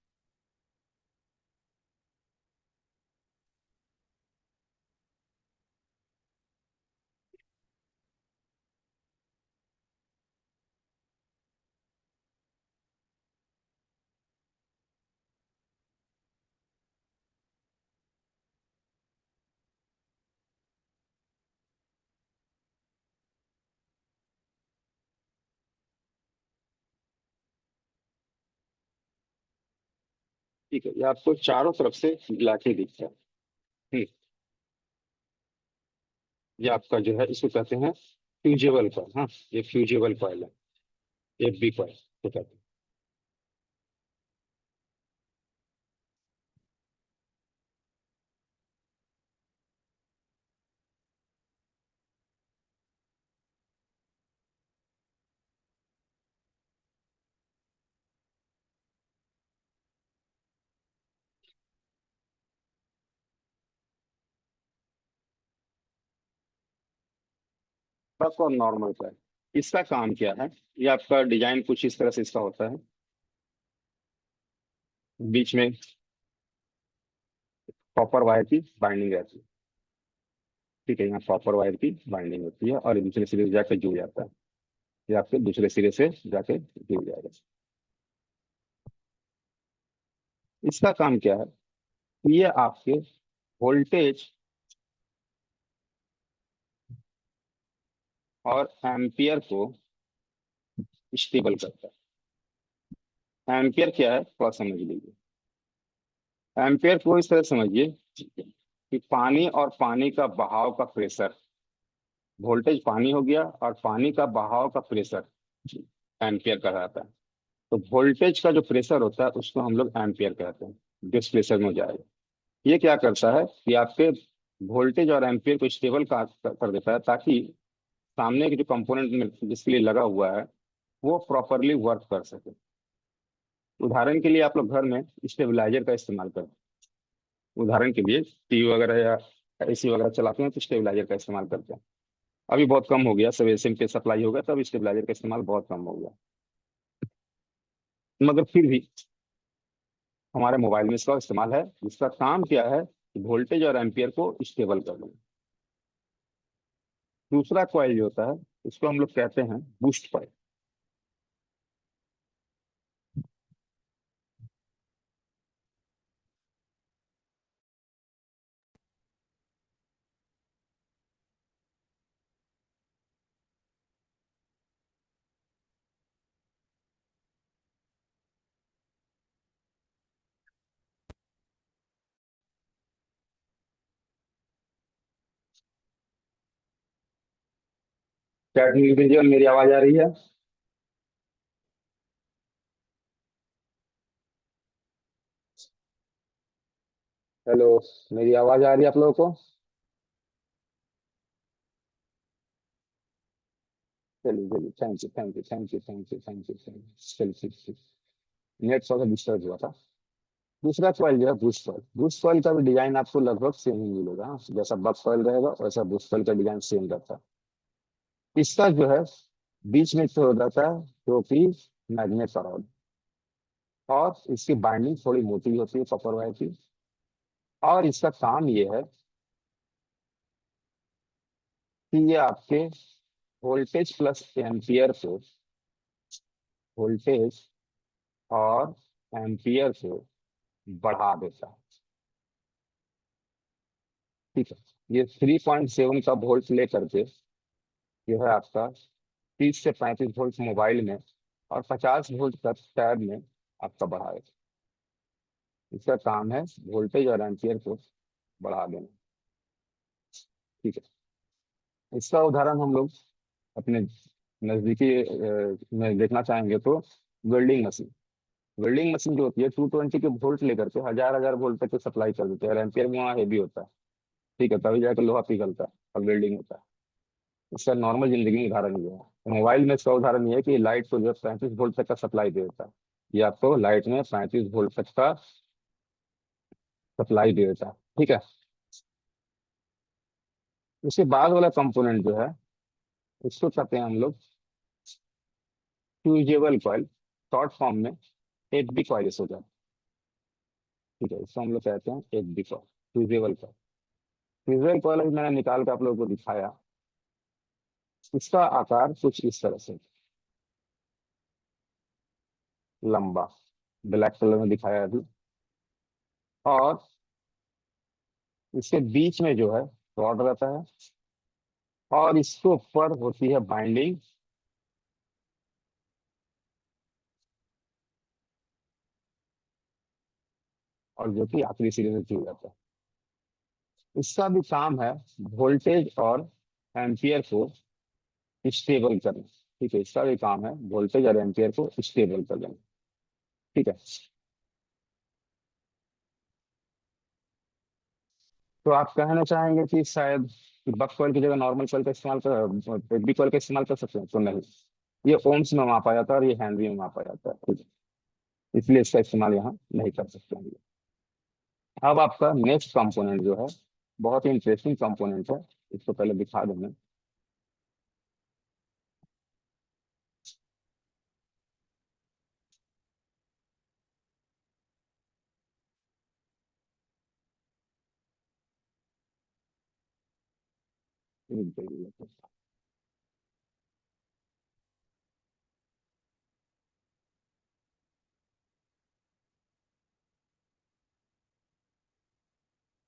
[SPEAKER 1] ठीक है। ये आपको चारों तरफ से ब्लैक ही दिखता है। हम्म, ये आपका जो है इसको कहते हैं फ्यूजेबल कॉइल। हाँ, ये फ्यूजेबल कॉइल है, एफ बी कॉइल तो कहते हैं। बक और नॉर्मल कॉइल, इसका काम क्या है? ये आपका डिजाइन कुछ इस तरह से इसका होता है। बीच में कॉपर वायर की बाइंडिंग रहती है। ठीक है। यहाँ कॉपर वायर की बाइंडिंग होती है और ये दूसरे सिरे से जाकर जुड़ जाता है। ये आपके दूसरे सिरे से जाके जुड़ जाएगा। इसका काम क्या है? ये आपके वोल्टेज और एम्पियर को स्टेबल करता है। एम्पियर क्या है थोड़ा समझ लीजिए। एम्पियर को इस तरह समझिए कि पानी और पानी का बहाव का प्रेशर, वोल्टेज पानी हो गया और पानी का बहाव का प्रेशर एम्पियर कहलाता है। तो वोल्टेज का जो प्रेशर होता है उसको हम लोग एम्पियर कहते हैं, जिस प्रेशर में हो जाएगा। ये क्या करता है कि आपके वोल्टेज और एम्पियर को स्टेबल कर देता है, ताकि सामने के जो कंपोनेंट में जिसके लिए लगा हुआ है वो प्रॉपरली वर्क कर सके। उदाहरण के लिए आप लोग घर में स्टेबलाइजर का इस्तेमाल करें। उदाहरण के लिए टीवी वगैरह या एसी वगैरह चलाते हैं तो स्टेबलाइजर का इस्तेमाल करते हैं। अभी बहुत कम हो गया, सब एसी पे सप्लाई हो गया, तब स्टेबलाइजर का इस्तेमाल बहुत कम हो गया। मगर फिर भी हमारे मोबाइल में इसका इस्तेमाल है। इसका काम क्या है? वोल्टेज और एम्पियर को स्टेबल करना। दूसरा कॉइल जो होता है इसको हम लोग कहते हैं बूस्ट कॉइल। क्या टेलीविजन मेरी आवाज आ रही है? हेलो, मेरी आवाज आ रही है आप लोगों को? चलिए चलिए, thank you thank you thank you thank you thank you thank you. चलिए ठीक ठीक। नेट थोड़ा डिस्टर्ब हुआ था। दूसरा कॉइल जो है बूस्ट कॉइल। बूस्ट कॉइल का भी डिजाइन आपको लगभग सेम ही मिलेगा, हाँ। जैसा बक कॉइल रहेगा वैसा बूस्ट कॉइल का डिजाइन सेम रहता है। इसका जो है बीच में जो रहता है जो कि मैग्नेट का रॉड, और इसकी बाइंडिंग थोड़ी मोटी होती है कॉपर वायर की। और इसका काम ये है कि ये आपके वोल्टेज प्लस एम्पियर को, वोल्टेज और एम्पियर को बढ़ा देता है। ठीक है। ये 3.7 का वोल्ट लेकर के जो है आपका 30 से 35 वोल्ट मोबाइल में और 50 वोल्ट तक टैब में आपका बढ़ाएगा। इसका काम है वोल्टेज और एम्पियर को बढ़ा देना। ठीक है। इसका उदाहरण हम लोग अपने नजदीकी में देखना चाहेंगे तो वेल्डिंग मशीन। वेल्डिंग मशीन जो होती है 220 के वोल्ट लेकर के हजार हजार वोल्ट तक के सप्लाई कर देते हैं, और एम्पियर में वहाँ हेवी होता है। ठीक है, तभी जाकर लोहा पिघलता है और वेल्डिंग होता है। इसका नॉर्मल जिंदगी में उदाहरण ये है। तो मोबाइल में इसका उदाहरण ये है कि लाइट को जो है 35 वोल्ट तक का सप्लाई दे देता है। ये आपको लाइट में 35 वोल्ट तक का सप्लाई दे देता है। ठीक है। उसके बाद वाला कंपोनेंट जो है उसको कहते हैं हम लोग फ्यूजेबल कॉइल, शॉर्ट फॉर्म में एफ बी कॉइल हो जाता है। ठीक है, इसको हम लोग कहते हैं F B coil, fusible coil. Fusible coil अभी मैंने निकाल के आप लोगों को दिखाया। इसका आकार कुछ इस तरह से, लंबा, ब्लैक कलर में दिखाया अभी। और इसके बीच में जो है रॉड रहता है, और इसके ऊपर होती है बाइंडिंग, और जो कि आखिरी सिरे में जुड़ जाता है। इसका भी काम है वोल्टेज और एम्पियर को स्टेबल करना। ठीक है, इसका भी काम है वोल्टेज और एम्पियर को स्टेबल कर देना। ठीक है। तो आप कहना चाहेंगे कि शायद बक कॉइल की जगह नॉर्मल कॉइल का इस्तेमाल कर, बी कॉइल का इस्तेमाल कर सकते हैं? तो नहीं, ये ओम्स में मापा जाता है और ये हेनरी में मापा जाता है। ठीक है, इसलिए इसका इस्तेमाल यहाँ नहीं कर सकते हैं। अब आपका नेक्स्ट कंपोनेंट जो है बहुत ही इंटरेस्टिंग कंपोनेंट है। इसको पहले दिखा दें मैं।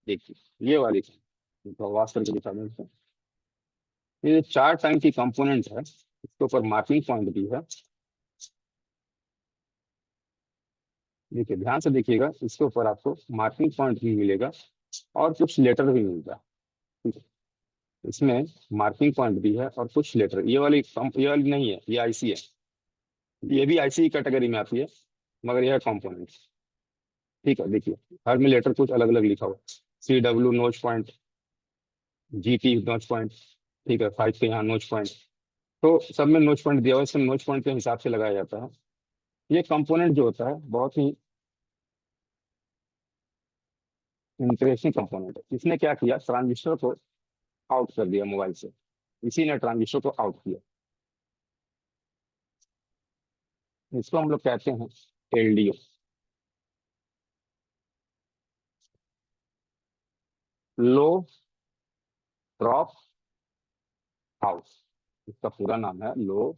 [SPEAKER 1] देखिए ये वाली वाश करके दिखा दें इसको। ये 4 टाइम की कंपोनेंट है, इसके ऊपर मार्किंग पॉइंट भी है। देखिए ध्यान से देखिएगा, इसके ऊपर आपको मार्किंग पॉइंट भी मिलेगा और कुछ लेटर भी मिलता है। ठीक है? इसमें मार्किंग पॉइंट भी है और कुछ लेटर। ये वाली नहीं है, ये आईसी है। ये भी आईसी की कैटेगरी में आती है, मगर यह कंपोनेंट। ठीक है, देखिए हर में लेटर कुछ अलग अलग लिखा हुआ। CW नोच पॉइंट, GT नोच पॉइंट। ठीक है, 5 के यहाँ नोच पॉइंट। तो सब में नोच पॉइंट दिया हुआ है, इसमें नोच पॉइंट के हिसाब से लगाया जाता है। ये कंपोनेंट जो होता है बहुत ही इंटरेस्टिंग कंपोनेंट है। इसने क्या किया, ट्रांजिस्टर को आउट कर दिया मोबाइल से, इसी ने ट्रांजिस्टर को आउट किया। इसको हम लोग कहते हैं एलडीओ, लो ड्रॉप आउट। इसका पूरा नाम है लो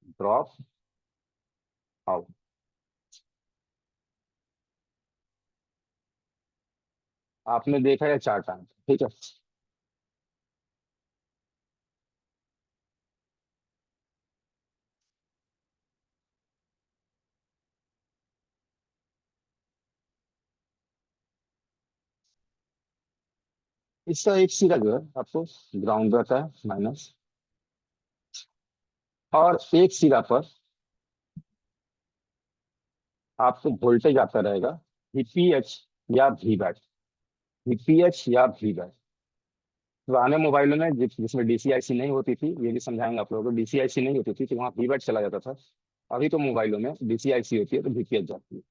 [SPEAKER 1] ड्रॉप आउट। आपने देखा है 4 टाइम, ठीक है। इसका एक सिरा जो है आपको ग्राउंड रहता है माइनस, और एक सिरा पर आपको वोल्टेज आता रहेगा वीपीएच या वी बैट, वीपीएच या वी बैट। पुराने मोबाइलों में जिसमें डीसीआईसी नहीं होती थी, ये भी समझाएंगे आप लोगों को, डीसीआईसी नहीं होती थी तो वहाँ वी बैट चला जाता था। अभी तो मोबाइलों में डीसीआईसी होती है तो वीपीएच जाती है।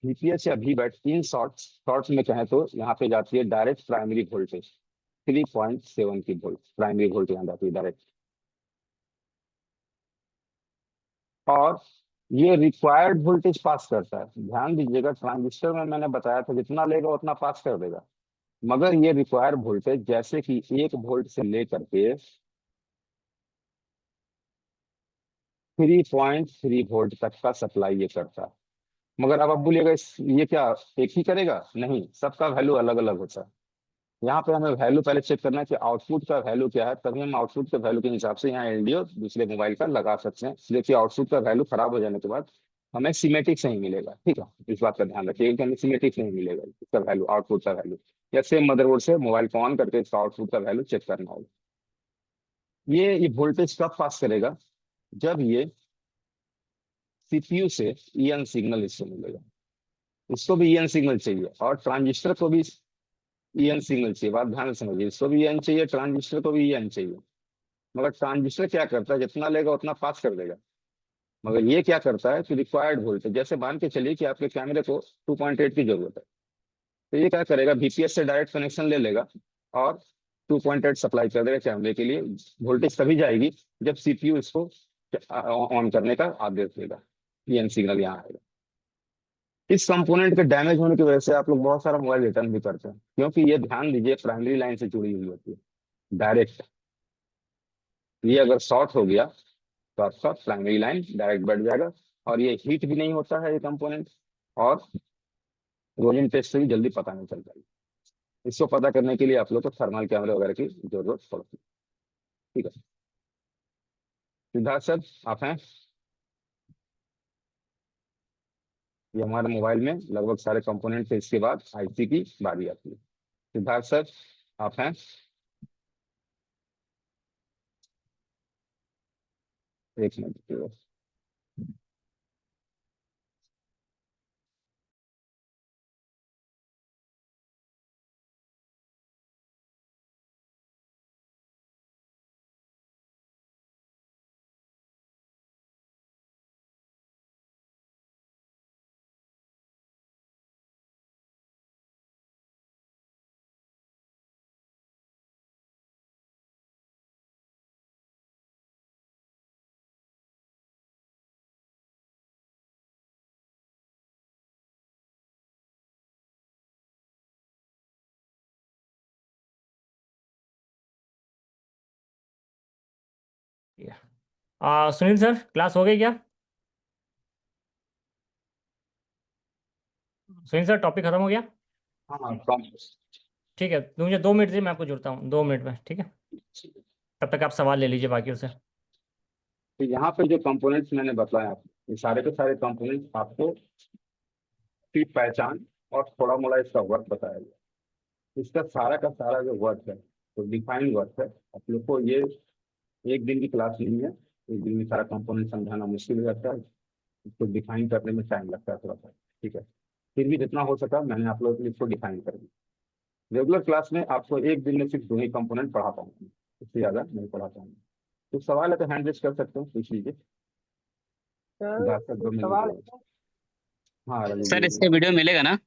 [SPEAKER 1] वीपीएच या वी बैट इन शॉर्ट्स में कहें तो यहाँ पे जाती है डायरेक्ट प्राइमरी वोल्टेज, 3.7 की वोल्ट प्राइमरी वोल्ट यहाँ जाती है डायरेक्ट। और ये रिक्वायर्ड वोल्टेज पास करता है। ध्यान दीजिएगा, ट्रांजिस्टर में मैंने बताया था जितना लेगा उतना पास कर देगा, मगर ये रिक्वायर्ड वोल्टेज जैसे कि 1 वोल्ट से लेकर के 3.3 वोल्ट तक का सप्लाई ये करता है। मगर अब आप बोलिएगा ये क्या एक ही करेगा? नहीं, सबका वैल्यू अलग अलग होता है। यहाँ पे हमें वैल्यू पहले चेक करना है कि आउटपुट का वैल्यू क्या है, तभी हम आउटपुट के वैल्यू के हिसाब से यहाँ एलडीओ दूसरे मोबाइल का लगा सकते हैं। देखिए आउटपुट का वैल्यू खराब हो जाने के बाद हमें सिमेट्रिक नहीं मिलेगा, ठीक है। इस बात का ध्यान रखिएगा कि हमें सिमेट्रिक नहीं मिलेगा इसका वैल्यू, आउटपुट का वैल्यू। या सेम मदरबोर्ड से मोबाइल को ऑन करके इसका आउटपुट का वैल्यू चेक करना होगा। ये वोल्टेज कब पास करेगा? जब ये सीपीयू से ईएन सिग्नल इसको मिलेगा। इसको भी ईएन सिग्नल चाहिए और ट्रांजिस्टर को भी ईएन सिग्नल चाहिए। बात ध्यान से समझिए, इसको भी ईएन चाहिए, ट्रांजिस्टर को भी ईएन चाहिए। मगर ट्रांजिस्टर क्या करता है, जितना लेगा उतना पास कर देगा। मगर ये क्या करता है कि रिक्वायर्ड वोल्टेज, जैसे मान के चलिए कि आपके कैमरे को 2.8 की जरूरत है, तो ये क्या करेगा, वीपीएस से डायरेक्ट कनेक्शन ले लेगा और 2.8 सप्लाई कर देगा कैमरे के लिए। वोल्टेज तभी जाएगी जब सीपीयू इसको ऑन करने का आदेश देगा, ईएन सिग्नल यहाँ आएगा। इस कंपोनेंट के डैमेज होने की वजह से आप लोग बहुत सारा मोबाइल रिटर्न भी करते हैं, क्योंकि ये ध्यान दीजिए प्राइमरी लाइन से जुड़ी हुई होती है डायरेक्ट। ये अगर शॉर्ट हो गया तो आपका प्राइमरी लाइन डायरेक्ट बढ़ जाएगा, और ये हीट भी नहीं होता है ये कंपोनेंट, और रोलिंग टेस्ट से भी जल्दी पता नहीं चलता है। इसको पता करने के लिए आप लोग को थर्मल कैमरे वगैरह की जरूरत पड़ती है, ठीक है। सिद्धार्थ सर आप हैं? ये हमारे मोबाइल में लगभग सारे कंपोनेंट थे, इसके बाद आईसी की बारी आती है। सिद्धार्थ सर आप हैं? एक मिनट।
[SPEAKER 2] सुनील सर क्लास हो गई क्या? सुनील सर टॉपिक खत्म हो गया?
[SPEAKER 1] हाँ प्रॉम्प्ट।
[SPEAKER 2] ठीक है, तो मुझे 2 मिनट दीजिए, मैं आपको जुड़ता हूँ 2 मिनट में, ठीक है। तब तक आप सवाल ले लीजिए बाकियों से।
[SPEAKER 1] तो यहाँ पे जो कंपोनेंट्स मैंने बताया आपको, ये सारे के सारे कंपोनेंट्स आपको की पहचान और थोड़ा मोड़ा इसका वर्क बताया गया। इसका सारा का सारा जो वर्क है तो डिफाइंड वर्क है। आप लोग को ये एक दिन की क्लास नहीं है, एक दिन में सारा कंपोनेंट समझाना मुश्किल हो जाता है, इसको डिफाइन करने में टाइम लगता है थोड़ा सा, ठीक है। फिर भी जितना हो सका मैंने आप लोगों के लिए इसको डिफाइन कर दिया। रेगुलर क्लास में आपको एक दिन में सिर्फ 2 ही कंपोनेंट पढ़ा पाऊंगा, इससे ज्यादा नहीं पढ़ा पाऊंगा। तो सवाल है तो हैंड रेज कर सकते हो, पूछ लीजिए।
[SPEAKER 3] सर
[SPEAKER 1] बात कर दो
[SPEAKER 3] एक
[SPEAKER 1] मिनट
[SPEAKER 3] सवाल
[SPEAKER 1] में।
[SPEAKER 3] है।
[SPEAKER 1] हाँ रवि जी
[SPEAKER 4] सर
[SPEAKER 1] बोलिए।
[SPEAKER 4] इसका वीडियो मिलेगा ना?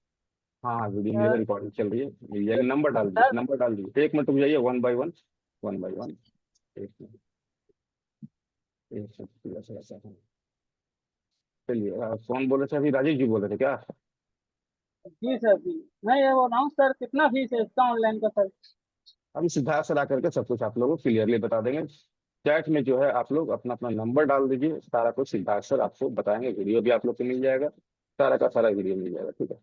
[SPEAKER 1] हाँ वीडियो मिलेगा, रिकॉर्डिंग चल रही है, मिल जाएगा। नंबर डाल दीजिए,
[SPEAKER 3] सर
[SPEAKER 1] नंबर डाल दीजिए, एक मिनट रुक जाइए, one by one, one by one. एक मिनट, एक सेकंड, ऐसा ऐसा है। चलिए कौन बोल रहे थे अभी, राजेश जी बोल रहे थे क्या?
[SPEAKER 3] जी सर जी, मैं ये बोल रहा हूँ सर, कितना फीस है इसका ऑनलाइन का सर?
[SPEAKER 1] हम सिद्धार्थ सर आकर के सब कुछ आप लोगों को क्लियरली बता देंगे। चैट में जो है आप लोग अपना अपना नंबर डाल दीजिए, सारा कुछ सिद्धार्थ सर आपको बताएंगे, वीडियो भी आप लोग को मिल जाएगा, सारा का सारा वीडियो मिल जाएगा, ठीक है।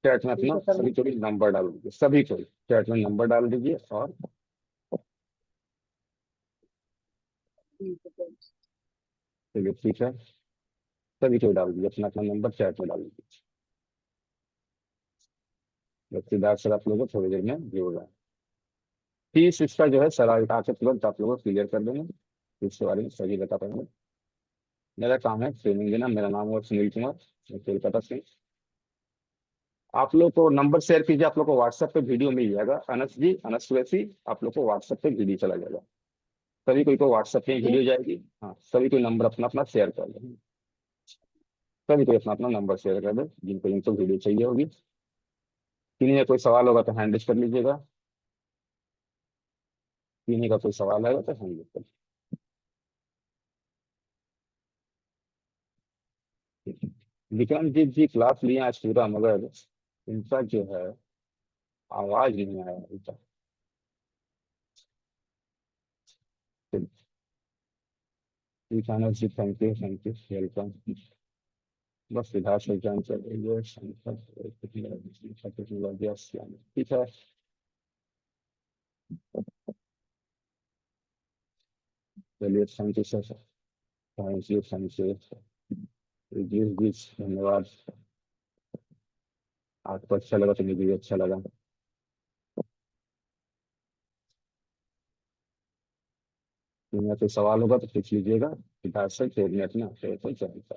[SPEAKER 1] चैट में
[SPEAKER 3] ठीक
[SPEAKER 1] अपना
[SPEAKER 3] है सर।
[SPEAKER 1] सभी कोई नंबर डाल दीजिए, सभी कोई चैट में नंबर डाल दीजिए, और
[SPEAKER 3] ठीक है सर।
[SPEAKER 1] चलिए ठीक है, सभी कोई डाल दीजिए, अपना अपना नंबर चैट में डाल दीजिए। बस सिद्धार्थ सर आप लोगों को थोड़ी देर में जोड़ रहे हैं। फीस इसका जो है सर आके तुरंत आप लोगों को क्लियर कर देंगे, इसके बारे में सही बता पाएंगे। मेरा काम है ट्रेनिंग देना, मेरा नाम है सुनील कुमार, मैं कोलकाता से। आप लोग को नंबर शेयर कीजिए, आप लोग को व्हाट्सएप पे वीडियो मिल जाएगा, अनस जी, अनस वैसी आप लोग को व्हाट्सएप पे वीडियो चला जाएगा, सभी कोई को व्हाट्सएप पे
[SPEAKER 3] ठीक।
[SPEAKER 1] वीडियो जाएगी। हाँ सभी कोई नंबर अपना अपना शेयर कर दें, सभी कोई अपना अपना नंबर शेयर कर दे, जिनको जिनको वीडियो चाहिए होगी। किन्हीं का कोई सवाल होगा तो हैंड रेज कर लीजिएगा, किन्हीं का कोई सवाल आएगा तो हैंड रेज कर लीजिए। विक्रमजीत जी क्लास लिए आज पूरा, मगर इनका जो है आवाज नहीं आया अभी तक। ठीक है Anas ji, thank you, thank you, welcome. बस सिद्धार्थ से जान चल रही है, टेक्नोलॉजी, ठीक है। चलिए thank you sir, thank you, thank you जी जी, धन्यवाद। आपको अच्छा लगा तो मुझे भी अच्छा लगा। तुम्हें कोई सवाल होगा तो पूछ लीजिएगा, सिद्धार्थ सर 2 मिनट में आपसे तो चलता।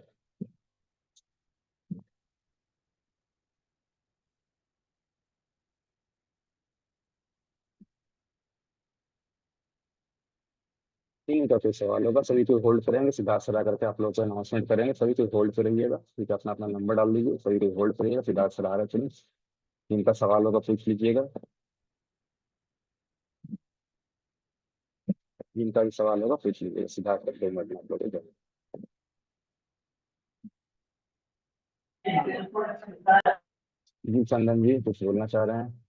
[SPEAKER 1] 3 मिनट का कोई सवाल होगा, सभी कोई होल्ड करेंगे, सिद्धार्थ सर आकर के आप लोगों को अनाउंसमेंट करेंगे, सभी कोई होल्ड पे रहिएगा, ठीक है, अपना अपना नंबर डाल दीजिए, सभी कोई होल्ड पे रहिएगा, सिद्धार्थ सर आ रहे थे। जिनका सवाल होगा पूछ लीजिएगा, जिनका भी सवाल होगा पूछ लीजिएगा, सिद्धार्थ सर 2 मिनट में आप लोग को। जी चंदन जी कुछ बोलना चाह रहे हैं?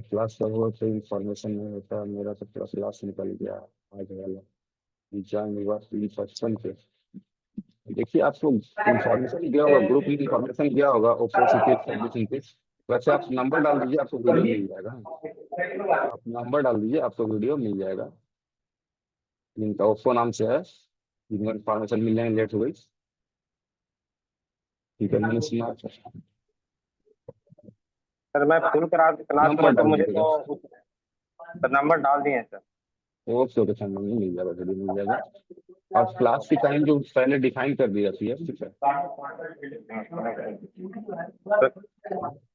[SPEAKER 1] क्लास का हुआ तो इंफॉर्मेशन नहीं होता, मेरा तो पूरा क्लास निकल गया आज वाला, एग्जाम हुआ 355 पे। देखिए आपको इंफॉर्मेशन दिया होगा, ग्रुप में इंफॉर्मेशन दिया होगा, ओप्पो सीपीएस सर्विस इनकेस, वैसे आप नंबर डाल दीजिए, आपको वीडियो मिल जाएगा। आप नंबर डाल दीजिए, आपको वीडियो मिल जाएगा, जिनका ओप्पो नाम से है, जिनको इंफॉर्मेशन मिलने में लेट हो गई। ठीक है, मैंने सुना।
[SPEAKER 4] सर मैं फुल करा क्लास
[SPEAKER 1] नंबर
[SPEAKER 4] में तो
[SPEAKER 1] डाल
[SPEAKER 4] मुझे
[SPEAKER 1] दीजिएगा,
[SPEAKER 4] तो नंबर डाल दिए हैं सर।
[SPEAKER 1] ओके ओके, समझ में मिल जाएगा, वीडियो मिल जाएगा। और क्लास की टाइम जो पहले डिफाइन कर दी जाती है, ठीक है।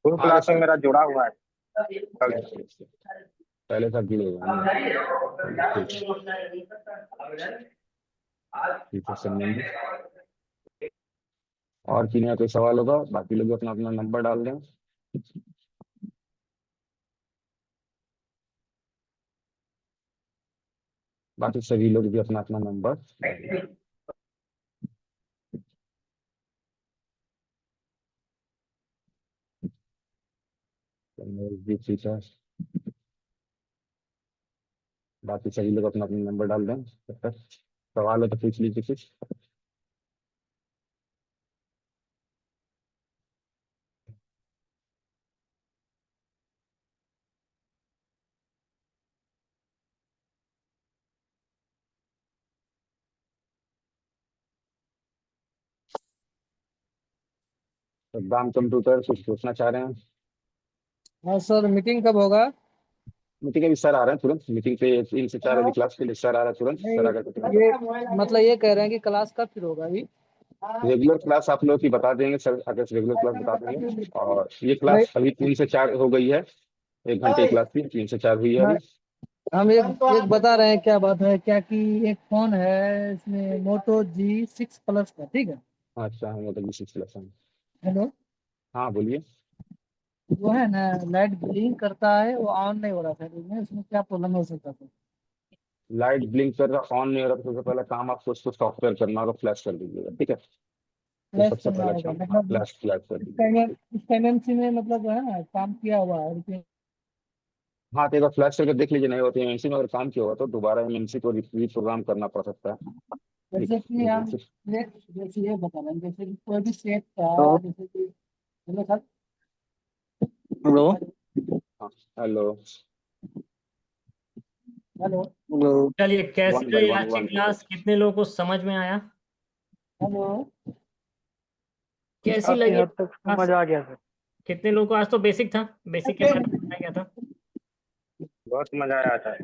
[SPEAKER 4] फुल
[SPEAKER 1] हाँ
[SPEAKER 4] क्लास में मेरा जुड़ा हुआ है कल
[SPEAKER 1] yes,
[SPEAKER 4] से।
[SPEAKER 1] yes, yes. पहले सब जुड़े हुए हैं ना, चलिए, ठीक है समझेंगे। और किन्हीं का कोई सवाल होगा, बाकी लोग अपना अपना नंबर डाल दें। बाकी सभी लोग भी अपना अपना नंबर डाल दें। जी ठीक है, बाकी सभी लोग अपना अपना नंबर डाल दें, तब तक सवाल हो तो पूछ लीजिए कुछ। सद्दाम कंप्यूटर कुछ पूछना चाह रहे हैं?
[SPEAKER 3] हाँ सर, मीटिंग कब होगा?
[SPEAKER 1] मीटिंग अभी सर आ रहे हैं तुरंत, मीटिंग पे 3 से 4 अभी क्लास के लिए सर आ रहा है तुरंत, सर आकर के तुरंत।
[SPEAKER 3] ये मतलब ये कह रहे हैं कि क्लास कब शुरू होगा अभी?
[SPEAKER 1] रेगुलर क्लास आप लोग की बता देंगे सर, अगर रेगुलर क्लास बता देंगे। और ये
[SPEAKER 3] नहीं,
[SPEAKER 1] क्लास अभी 3 से 4 हो गई है, 1 घंटे की क्लास थी, 3 से 4 हुई है
[SPEAKER 3] हाँ,
[SPEAKER 1] अभी।
[SPEAKER 3] हम एक एक बता रहे हैं क्या बात है, क्या कि एक फोन है इसमें मोटो G6 प्लस का, ठीक है।
[SPEAKER 1] अच्छा है, मतलब 6 क्लास है।
[SPEAKER 3] हेलो।
[SPEAKER 1] हाँ बोलिए।
[SPEAKER 3] जो है ना लाइट ब्लिंक करता है, वो ऑन नहीं हो रहा था रूम में, उसमें क्या प्रॉब्लम हो सकता था?
[SPEAKER 1] लाइट ब्लिंक कर रहा, ऑन नहीं हो रहा, तो सबसे पहला काम आपको उसको सॉफ्टवेयर करना होगा, फ्लैश कर दीजिएगा, ठीक है। तो
[SPEAKER 3] फ्लैश
[SPEAKER 1] सबसे
[SPEAKER 3] करना
[SPEAKER 1] पहला
[SPEAKER 3] होगा
[SPEAKER 1] काम, हाँ,
[SPEAKER 3] मतलब?
[SPEAKER 1] फ्लैश फ्लैश कर
[SPEAKER 3] इसका
[SPEAKER 1] दीजिएगा।
[SPEAKER 3] इसका एमएमसी में मतलब जो है ना काम किया हुआ है लेकिन
[SPEAKER 1] हाँ, तो एक बार फ्लैश करके देख लीजिए, नहीं होती एमएनसी में अगर काम किया होगा तो दोबारा एमएनसी को रिप्रोग्राम करना पड़ सकता है। ठीक
[SPEAKER 3] जैसे कि
[SPEAKER 1] है,
[SPEAKER 3] हम जैसे ये बता रहे हैं, जैसे कि कोई भी सेट
[SPEAKER 4] तो
[SPEAKER 3] का, जैसे कि हेलो सर। हेलो।
[SPEAKER 1] हाँ, हेलो।
[SPEAKER 3] हेलो।
[SPEAKER 2] चलिए, कैसी
[SPEAKER 1] वन बाय
[SPEAKER 2] रही
[SPEAKER 1] वन,
[SPEAKER 2] आज की
[SPEAKER 1] वन
[SPEAKER 2] क्लास? कितने लोगों को समझ में आया?
[SPEAKER 3] हेलो।
[SPEAKER 2] कैसी
[SPEAKER 3] काफी
[SPEAKER 2] लगी
[SPEAKER 3] हद तक समझ
[SPEAKER 2] क्लास?
[SPEAKER 3] आ गया सर।
[SPEAKER 2] कितने लोगों को आज तो बेसिक था, बेसिक के बारे में बताया गया था।
[SPEAKER 4] बहुत मजा आया था।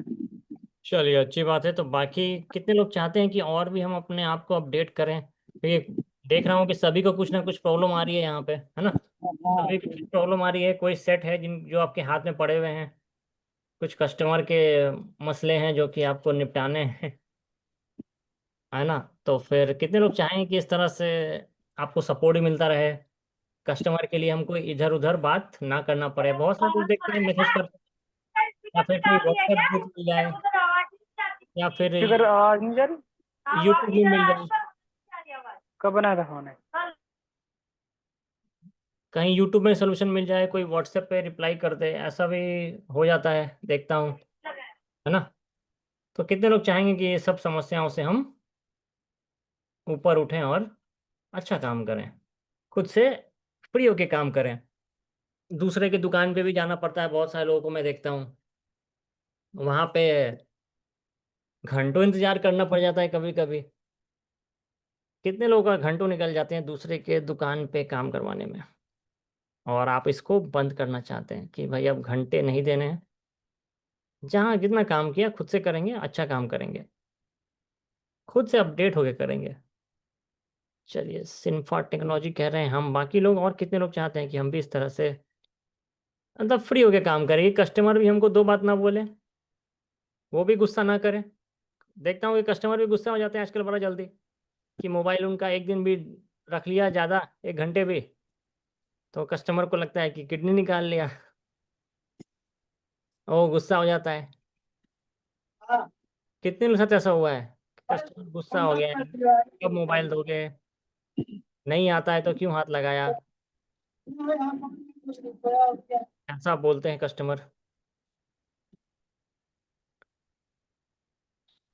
[SPEAKER 2] चलिए, अच्छी बात है। तो बाकी कितने लोग चाहते हैं कि और भी हम अपने आप को अपडेट करें? ये देख रहा हूँ कि सभी को कुछ ना कुछ प्रॉब्लम आ रही है यहाँ पे, है ना?
[SPEAKER 3] हाँ।
[SPEAKER 2] सभी को प्रॉब्लम आ रही है। कोई सेट है जिन जो आपके हाथ में पड़े हुए हैं, कुछ कस्टमर के मसले हैं जो कि आपको निपटाने हैं, है ना? तो फिर कितने लोग चाहेंगे कि इस तरह से आपको सपोर्ट ही मिलता रहे, कस्टमर के लिए हमको इधर उधर बात ना करना पड़े? बहुत सारे लोग देखते हैं मैसेज करते हैं, या फिर कोई व्हाट्सएप ग्रुप मिल जाए, या फिर
[SPEAKER 3] फिगर आज नहीं जा रही।
[SPEAKER 2] यूट्यूब भी मिल जाए।
[SPEAKER 3] कब बनाया था फोन है?
[SPEAKER 2] कहीं यूट्यूब में सोल्यूशन मिल जाए, कोई व्हाट्सएप पे रिप्लाई कर दे, ऐसा भी हो जाता है, देखता हूँ, है ना? तो कितने लोग चाहेंगे कि ये सब समस्याओं से हम ऊपर उठें और अच्छा काम करें, खुद से फ्री होके काम करें? दूसरे की दुकान पे भी जाना पड़ता है, बहुत सारे लोगों को मैं देखता हूँ, वहाँ पे घंटों इंतजार करना पड़ जाता है कभी कभी। कितने लोगों का घंटों निकल जाते हैं दूसरे के दुकान पे काम करवाने में, और आप इसको बंद करना चाहते हैं कि भाई अब घंटे नहीं देने हैं, जहाँ जितना काम किया खुद से करेंगे, अच्छा काम करेंगे, खुद से अपडेट होके करेंगे। चलिए, सिन्फा टेक्नोलॉजी कह रहे हैं हम, बाकी लोग और कितने लोग चाहते हैं कि हम भी इस तरह से मतलब फ्री होके काम करें, कि कस्टमर भी हमको दो बात ना बोले, वो भी गुस्सा ना करें? देखता हूँ कि कस्टमर भी गुस्सा हो जाते हैं आजकल बड़ा जल्दी, कि मोबाइल उनका एक दिन भी रख लिया ज़्यादा, एक घंटे भी, तो कस्टमर को लगता है कि किडनी निकाल लिया, वो गुस्सा हो जाता है। कितने लोग साथ ऐसा हुआ है? कस्टमर गुस्सा हो गया है, कब मोबाइल दोगे, नहीं आता है तो क्यों हाथ लगाया, ऐसा बोलते हैं कस्टमर।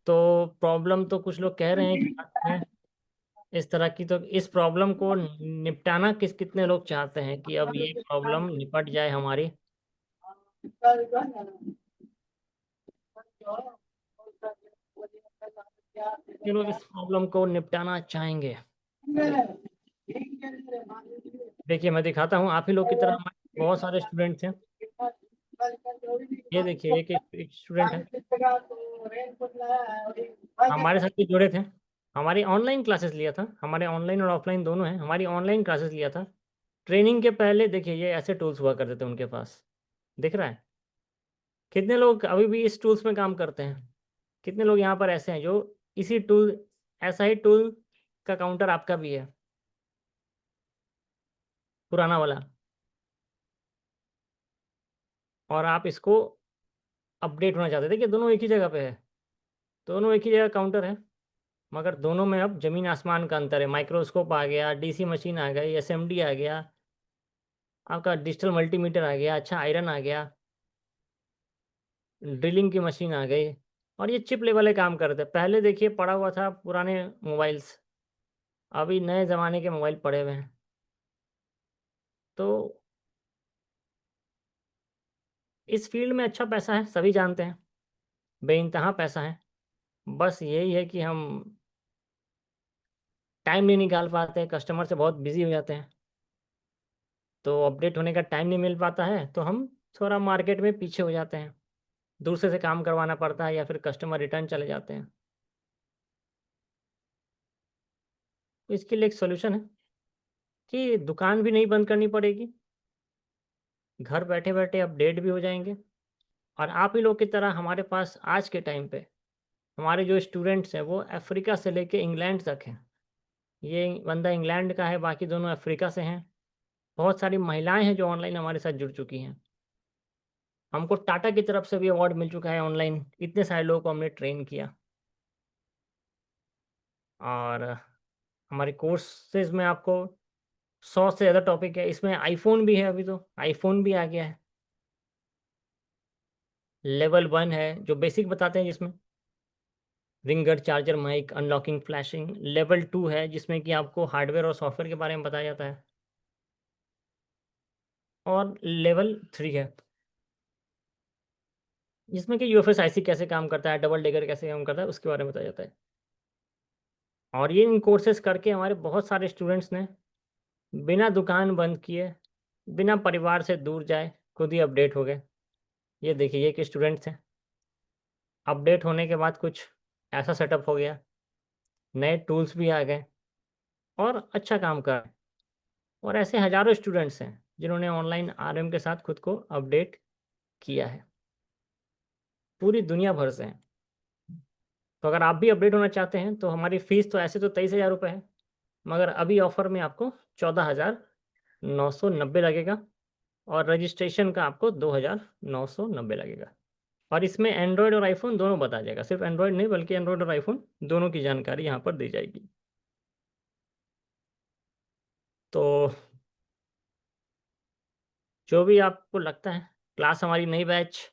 [SPEAKER 2] तो प्रॉब्लम तो कुछ लोग कह रहे हैं कि आती है इस तरह की, तो इस प्रॉब्लम को निपटाना कितने लोग चाहते हैं कि अब ये प्रॉब्लम निपट जाए हमारी? कितने लोग इस प्रॉब्लम को निपटाना चाहेंगे? देखिए, मैं दिखाता हूँ, आप ही लोग की तरह हमारे बहुत सारे स्टूडेंट्स हैं। ये देखिए, एक स्टूडेंट है, हमारे साथ भी जुड़े थे, हमारी ऑनलाइन क्लासेस लिया था, हमारे ऑनलाइन और ऑफलाइन दोनों हैं, हमारी ऑनलाइन क्लासेस लिया था। ट्रेनिंग के पहले देखिए ये ऐसे टूल्स हुआ करते थे उनके पास, दिख रहा है? कितने लोग अभी भी इस टूल्स में काम करते हैं? कितने लोग यहाँ पर ऐसे हैं जो इसी टूल, ऐसा ही टूल का काउंटर आपका भी है, पुराना वाला, और आप इसको अपडेट होना चाहते थे? देखिए, दोनों एक ही जगह पे है, दोनों एक ही जगह काउंटर है, मगर दोनों में अब ज़मीन आसमान का अंतर है। माइक्रोस्कोप आ गया, डीसी मशीन आ गई, एसएमडी आ गया, आपका डिजिटल मल्टीमीटर आ गया, अच्छा आयरन आ गया, ड्रिलिंग की मशीन आ गई, और ये चिप लेवल के काम करते हैं। पहले देखिए पड़ा हुआ था पुराने मोबाइल्स, अभी नए ज़माने के मोबाइल पड़े हुए हैं। तो इस फील्ड में अच्छा पैसा है, सभी जानते हैं, बेइंतहा पैसा है। बस यही है कि हम टाइम नहीं निकाल पाते हैं, कस्टमर से बहुत बिज़ी हो जाते हैं, तो अपडेट होने का टाइम नहीं मिल पाता है, तो हम थोड़ा मार्केट में पीछे हो जाते हैं, दूसरे से काम करवाना पड़ता है, या फिर कस्टमर रिटर्न चले जाते हैं। तो इसके लिए एक सॉल्यूशन है कि दुकान भी नहीं बंद करनी पड़ेगी, घर बैठे बैठे अपडेट भी हो जाएंगे, और आप ही लोग की तरह हमारे पास आज के टाइम पे हमारे जो स्टूडेंट्स हैं वो अफ्रीका से लेके इंग्लैंड तक हैं। ये बंदा इंग्लैंड का है, बाकी दोनों अफ्रीका से हैं, बहुत सारी महिलाएं हैं जो ऑनलाइन हमारे साथ जुड़ चुकी हैं। हमको टाटा की तरफ से भी अवार्ड मिल चुका है ऑनलाइन, इतने सारे लोगों को हमने ट्रेन किया। और हमारे कोर्सेज में आपको 100 से ज़्यादा टॉपिक है। इसमें आईफोन भी है, अभी तो आईफोन भी आ गया है। लेवल 1 है जो बेसिक बताते हैं, जिसमें ringer, charger, mic, unlocking, flashing. Level 2 है जिसमें कि आपको हार्डवेयर और सॉफ्टवेयर के बारे में बताया जाता है। और लेवल 3 है जिसमें कि यूएफएस आईसी कैसे काम करता है, डबल डेकर कैसे काम करता है, उसके बारे में बताया जाता है। और ये इन कोर्सेज करके हमारे बहुत सारे स्टूडेंट्स ने बिना दुकान बंद किए, बिना परिवार से दूर जाए, खुद ही अपडेट हो गए। ये देखिए, ये कि स्टूडेंट्स हैं। अपडेट होने के बाद कुछ ऐसा सेटअप हो गया, नए टूल्स भी आ गए और अच्छा काम कर रहे हैं। और ऐसे हज़ारों स्टूडेंट्स हैं जिन्होंने ऑनलाइन आरएम के साथ खुद को अपडेट किया है, पूरी दुनिया भर से हैं। तो अगर आप भी अपडेट होना चाहते हैं तो हमारी फ़ीस तो ऐसे तो 23,000 रुपये है, मगर अभी ऑफ़र में आपको 14,990 लगेगा और रजिस्ट्रेशन का आपको 2,990 लगेगा। और इसमें एंड्रॉयड और आईफ़ोन दोनों बताया जाएगा, सिर्फ एंड्रॉयड नहीं बल्कि एंड्रॉयड और आईफ़ोन दोनों की जानकारी यहाँ पर दी जाएगी। तो जो भी आपको लगता है, क्लास हमारी नई बैच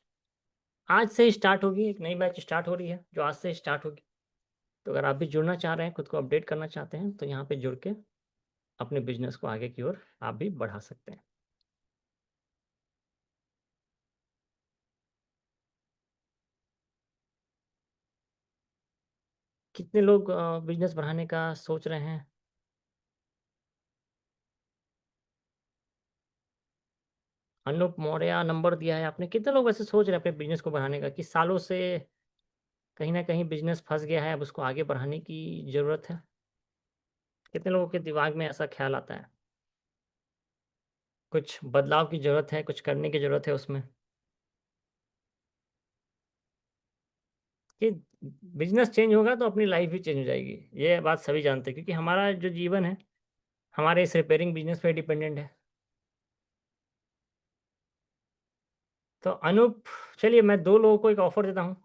[SPEAKER 2] आज से ही स्टार्ट होगी, एक नई बैच स्टार्ट हो रही है जो आज से ही स्टार्ट होगी। तो अगर आप भी जुड़ना चाह रहे हैं, खुद को अपडेट करना चाहते हैं, तो यहाँ पे जुड़ के अपने बिज़नेस को आगे की ओर आप भी बढ़ा सकते हैं। कितने लोग बिज़नेस बढ़ाने का सोच रहे हैं? अनूप मौर्य नंबर दिया है आपने। कितने लोग वैसे सोच रहे हैं अपने बिज़नेस को बढ़ाने का, कि सालों से कहीं न कहीं बिज़नेस फँस गया है, अब उसको आगे बढ़ाने की ज़रूरत है? कितने लोगों के दिमाग में ऐसा ख़्याल आता है? कुछ बदलाव की ज़रूरत है, कुछ करने की ज़रूरत है उसमें? कि बिज़नेस चेंज होगा तो अपनी लाइफ़ भी चेंज हो जाएगी। ये बात सभी जानते हैं, क्योंकि हमारा जो जीवन है, हमारे इस रिपेयरिंग बिज़नेस पे डिपेंडेंट है। तो अनूप, चलिए मैं 2 लोगों को एक ऑफ़र देता हूँ।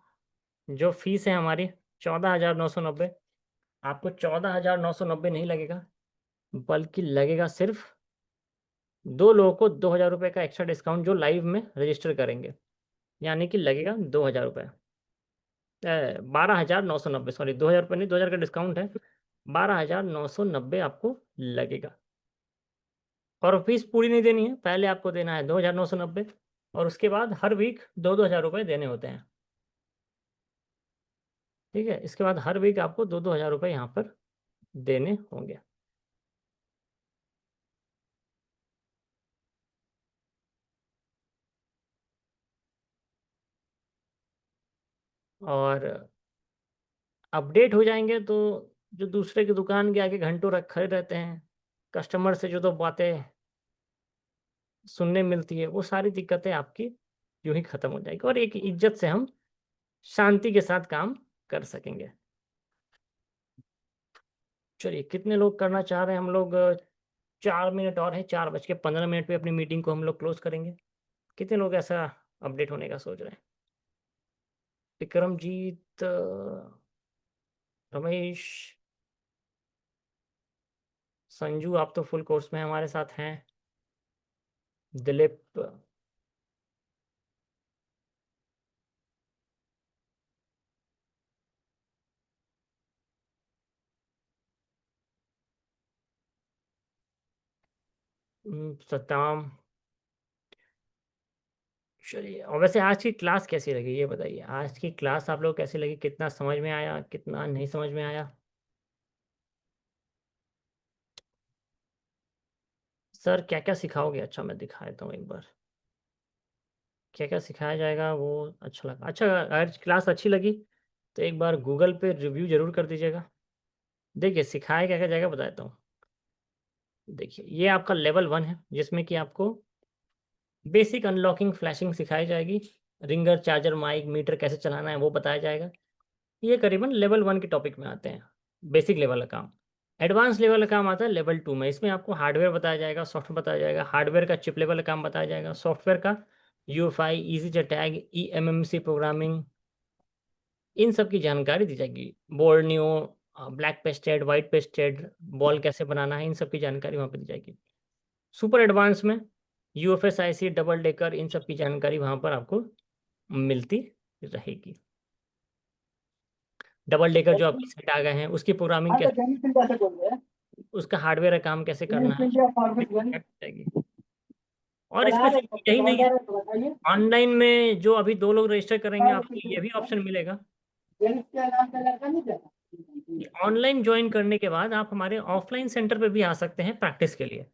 [SPEAKER 2] जो फ़ीस है हमारी 14,990, आपको 14,990 नहीं लगेगा, बल्कि लगेगा सिर्फ़ 2 लोगों को ₹2,000 का एक्स्ट्रा डिस्काउंट जो लाइव में रजिस्टर करेंगे। यानी कि लगेगा ₹2,000, 12,990, सॉरी, ₹2,000 नहीं, 2,000 का डिस्काउंट है, 12,990 आपको लगेगा। और फ़ीस पूरी नहीं देनी है, पहले आपको देना है 2,990 और उसके बाद हर वीक 2-2 हज़ार रुपए देने होते हैं। ठीक है? इसके बाद हर वीक आपको 2-2 हज़ार रुपए यहाँ पर देने होंगे। और अपडेट हो जाएँगे तो जो दूसरे की दुकान के आगे घंटों खड़े रहते हैं, कस्टमर से जो 2 बातें सुनने मिलती है, वो सारी दिक्कतें आपकी यूँ ही खत्म हो जाएगी और एक इज़्ज़त से हम शांति के साथ काम कर सकेंगे। चलिए, कितने लोग करना चाह रहे हैं? हम लोग 4 मिनट और हैं, 4:15 पे अपनी मीटिंग को हम लोग क्लोज़ करेंगे। कितने लोग ऐसा अपडेट होने का सोच रहे हैं? विक्रमजीत, रमेश, संजू, आप तो फुल कोर्स में हमारे साथ हैं। दिलीप, सत्याम। चलिए, और वैसे आज की क्लास कैसी लगी ये बताइए? आज की क्लास आप लोग को कैसी लगी? कितना समझ में आया, कितना नहीं समझ में आया? सर क्या-क्या सिखाओगे? अच्छा, मैं दिखा देता हूँ एक बार। क्या-क्या सिखाया जाएगा वो अच्छा लगा। अच्छा, अगर क्लास अच्छी लगी तो एक बार गूगल पे रिव्यू ज़रूर कर दीजिएगा। देखिए, सिखाया क्या-क्या जाएगा बता देता हूँ। देखिए, ये आपका लेवल 1 है जिसमें कि आपको बेसिक अनलॉकिंग, फ्लैशिंग सिखाई जाएगी। रिंगर, चार्जर, माइक, मीटर कैसे चलाना है वो बताया जाएगा। ये करीबन लेवल 1 के टॉपिक में आते हैं, बेसिक लेवल का काम। एडवांस लेवल का काम आता है लेवल 2 में। इसमें आपको हार्डवेयर बताया जाएगा, सॉफ्टवेयर बताया जाएगा। हार्डवेयर का चिप लेवल का काम बताया जाएगा, सॉफ्टवेयर का यूएफआई, EasyJetag, eMMC प्रोग्रामिंग, इन सब की जानकारी दी जाएगी। Borneo, black pasted, white pasted, ball कैसे बनाना है, इन सब की जानकारी वहाँ पे दी जाएगी। सुपर एडवांस में UFSIC, डबल डेकर, इन सब की जानकारी वहाँ पर आपको मिलती रहेगी। डबल डेकर जो आपकी सेट आ गए हैं उसकी प्रोग्रामिंग कैसे, उसका हार्डवेयर का काम कैसे करना है जाएगी। और इसमें सिर्फ यही नहीं है, ऑनलाइन में जो अभी 2 लोग रजिस्टर करेंगे आपको ये भी ऑप्शन मिलेगा। ऑनलाइन ज्वाइन करने के बाद आप हमारे ऑफलाइन सेंटर पे भी आ सकते हैं प्रैक्टिस के लिए।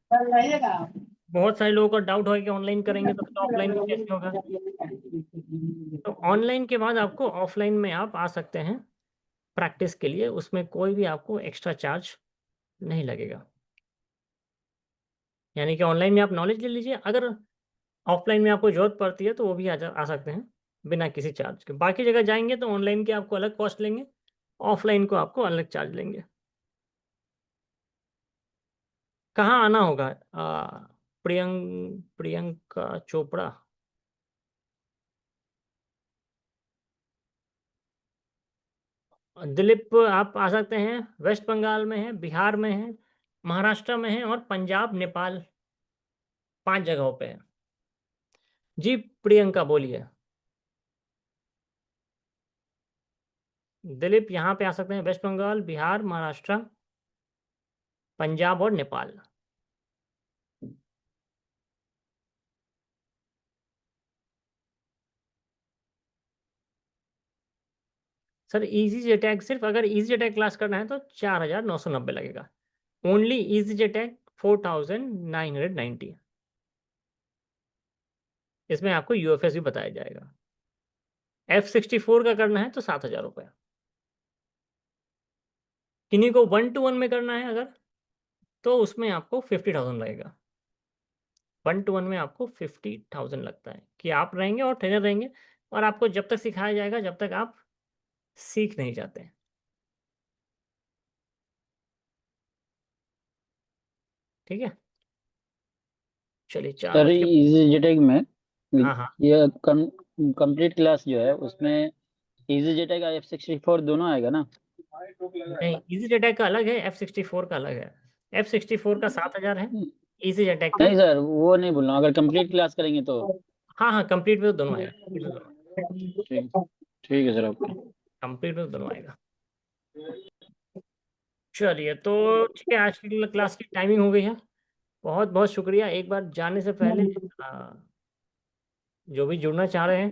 [SPEAKER 2] बहुत सारे लोगों का डाउट होगा कि ऑनलाइन करेंगे तो ऑफलाइन में कैसे होगा। तो ऑनलाइन के बाद आपको ऑफलाइन में आप आ सकते हैं प्रैक्टिस के लिए, उसमें कोई भी आपको एक्स्ट्रा चार्ज नहीं लगेगा। यानी कि ऑनलाइन में आप नॉलेज ले लीजिए, अगर ऑफलाइन में आपको ज़रूरत पड़ती है तो वो भी आ सकते हैं बिना किसी चार्ज के। बाकी जगह जाएंगे तो ऑनलाइन के आपको अलग कॉस्ट लेंगे, ऑफलाइन को आपको अलग चार्ज लेंगे। कहाँ आना होगा? प्रियंका चोपड़ा, दिलीप आप आ सकते हैं। वेस्ट बंगाल में है, बिहार में है, महाराष्ट्र में है और पंजाब, नेपाल, 5 जगहों पे है। जी प्रियंका बोलिए। दिलीप यहाँ पे आ सकते हैं, वेस्ट बंगाल, बिहार, महाराष्ट्र, पंजाब और नेपाल। सर EasyJetag सिर्फ अगर EasyJetag क्लास करना है तो 4,990 लगेगा। Only EasyJetag 4,990। इसमें आपको UFS भी बताया जाएगा। F64 का करना है तो 7,000 रुपये। किन्हीं को 1 to 1 में करना है अगर, तो उसमें आपको 50,000 लगेगा। 1 to 1 में आपको 50,000 लगता है कि आप रहेंगे और ट्रेनर रहेंगे और आपको जब तक सिखाया जाएगा जब तक आप सीख नहीं जाते हैं। ठीक है, चलिए 4
[SPEAKER 5] सर
[SPEAKER 2] बज के।
[SPEAKER 5] EasyJetag में
[SPEAKER 2] हाँ हाँ
[SPEAKER 5] ये कंप्लीट क्लास जो है उसमें EasyJetag F64 दोनों आएगा ना?
[SPEAKER 2] नहीं, EasyJetag का अलग है, F64 का अलग है। F64 का 7,000 है, EasyJetag का।
[SPEAKER 5] नहीं सर, वो नहीं बोल रहा हूँ, अगर कंप्लीट क्लास करेंगे तो।
[SPEAKER 2] हाँ हाँ, कंप्लीट में तो दोनों आएगा, complete में दोनों।
[SPEAKER 5] ठीक ठीक है सर, ओके।
[SPEAKER 2] कंप्लीट में तो दोनों आएगा। चलिए तो ठीक है, आज की क्लास की टाइमिंग हो गई है। बहुत बहुत शुक्रिया। एक बार जाने से पहले जो भी जुड़ना चाह रहे हैं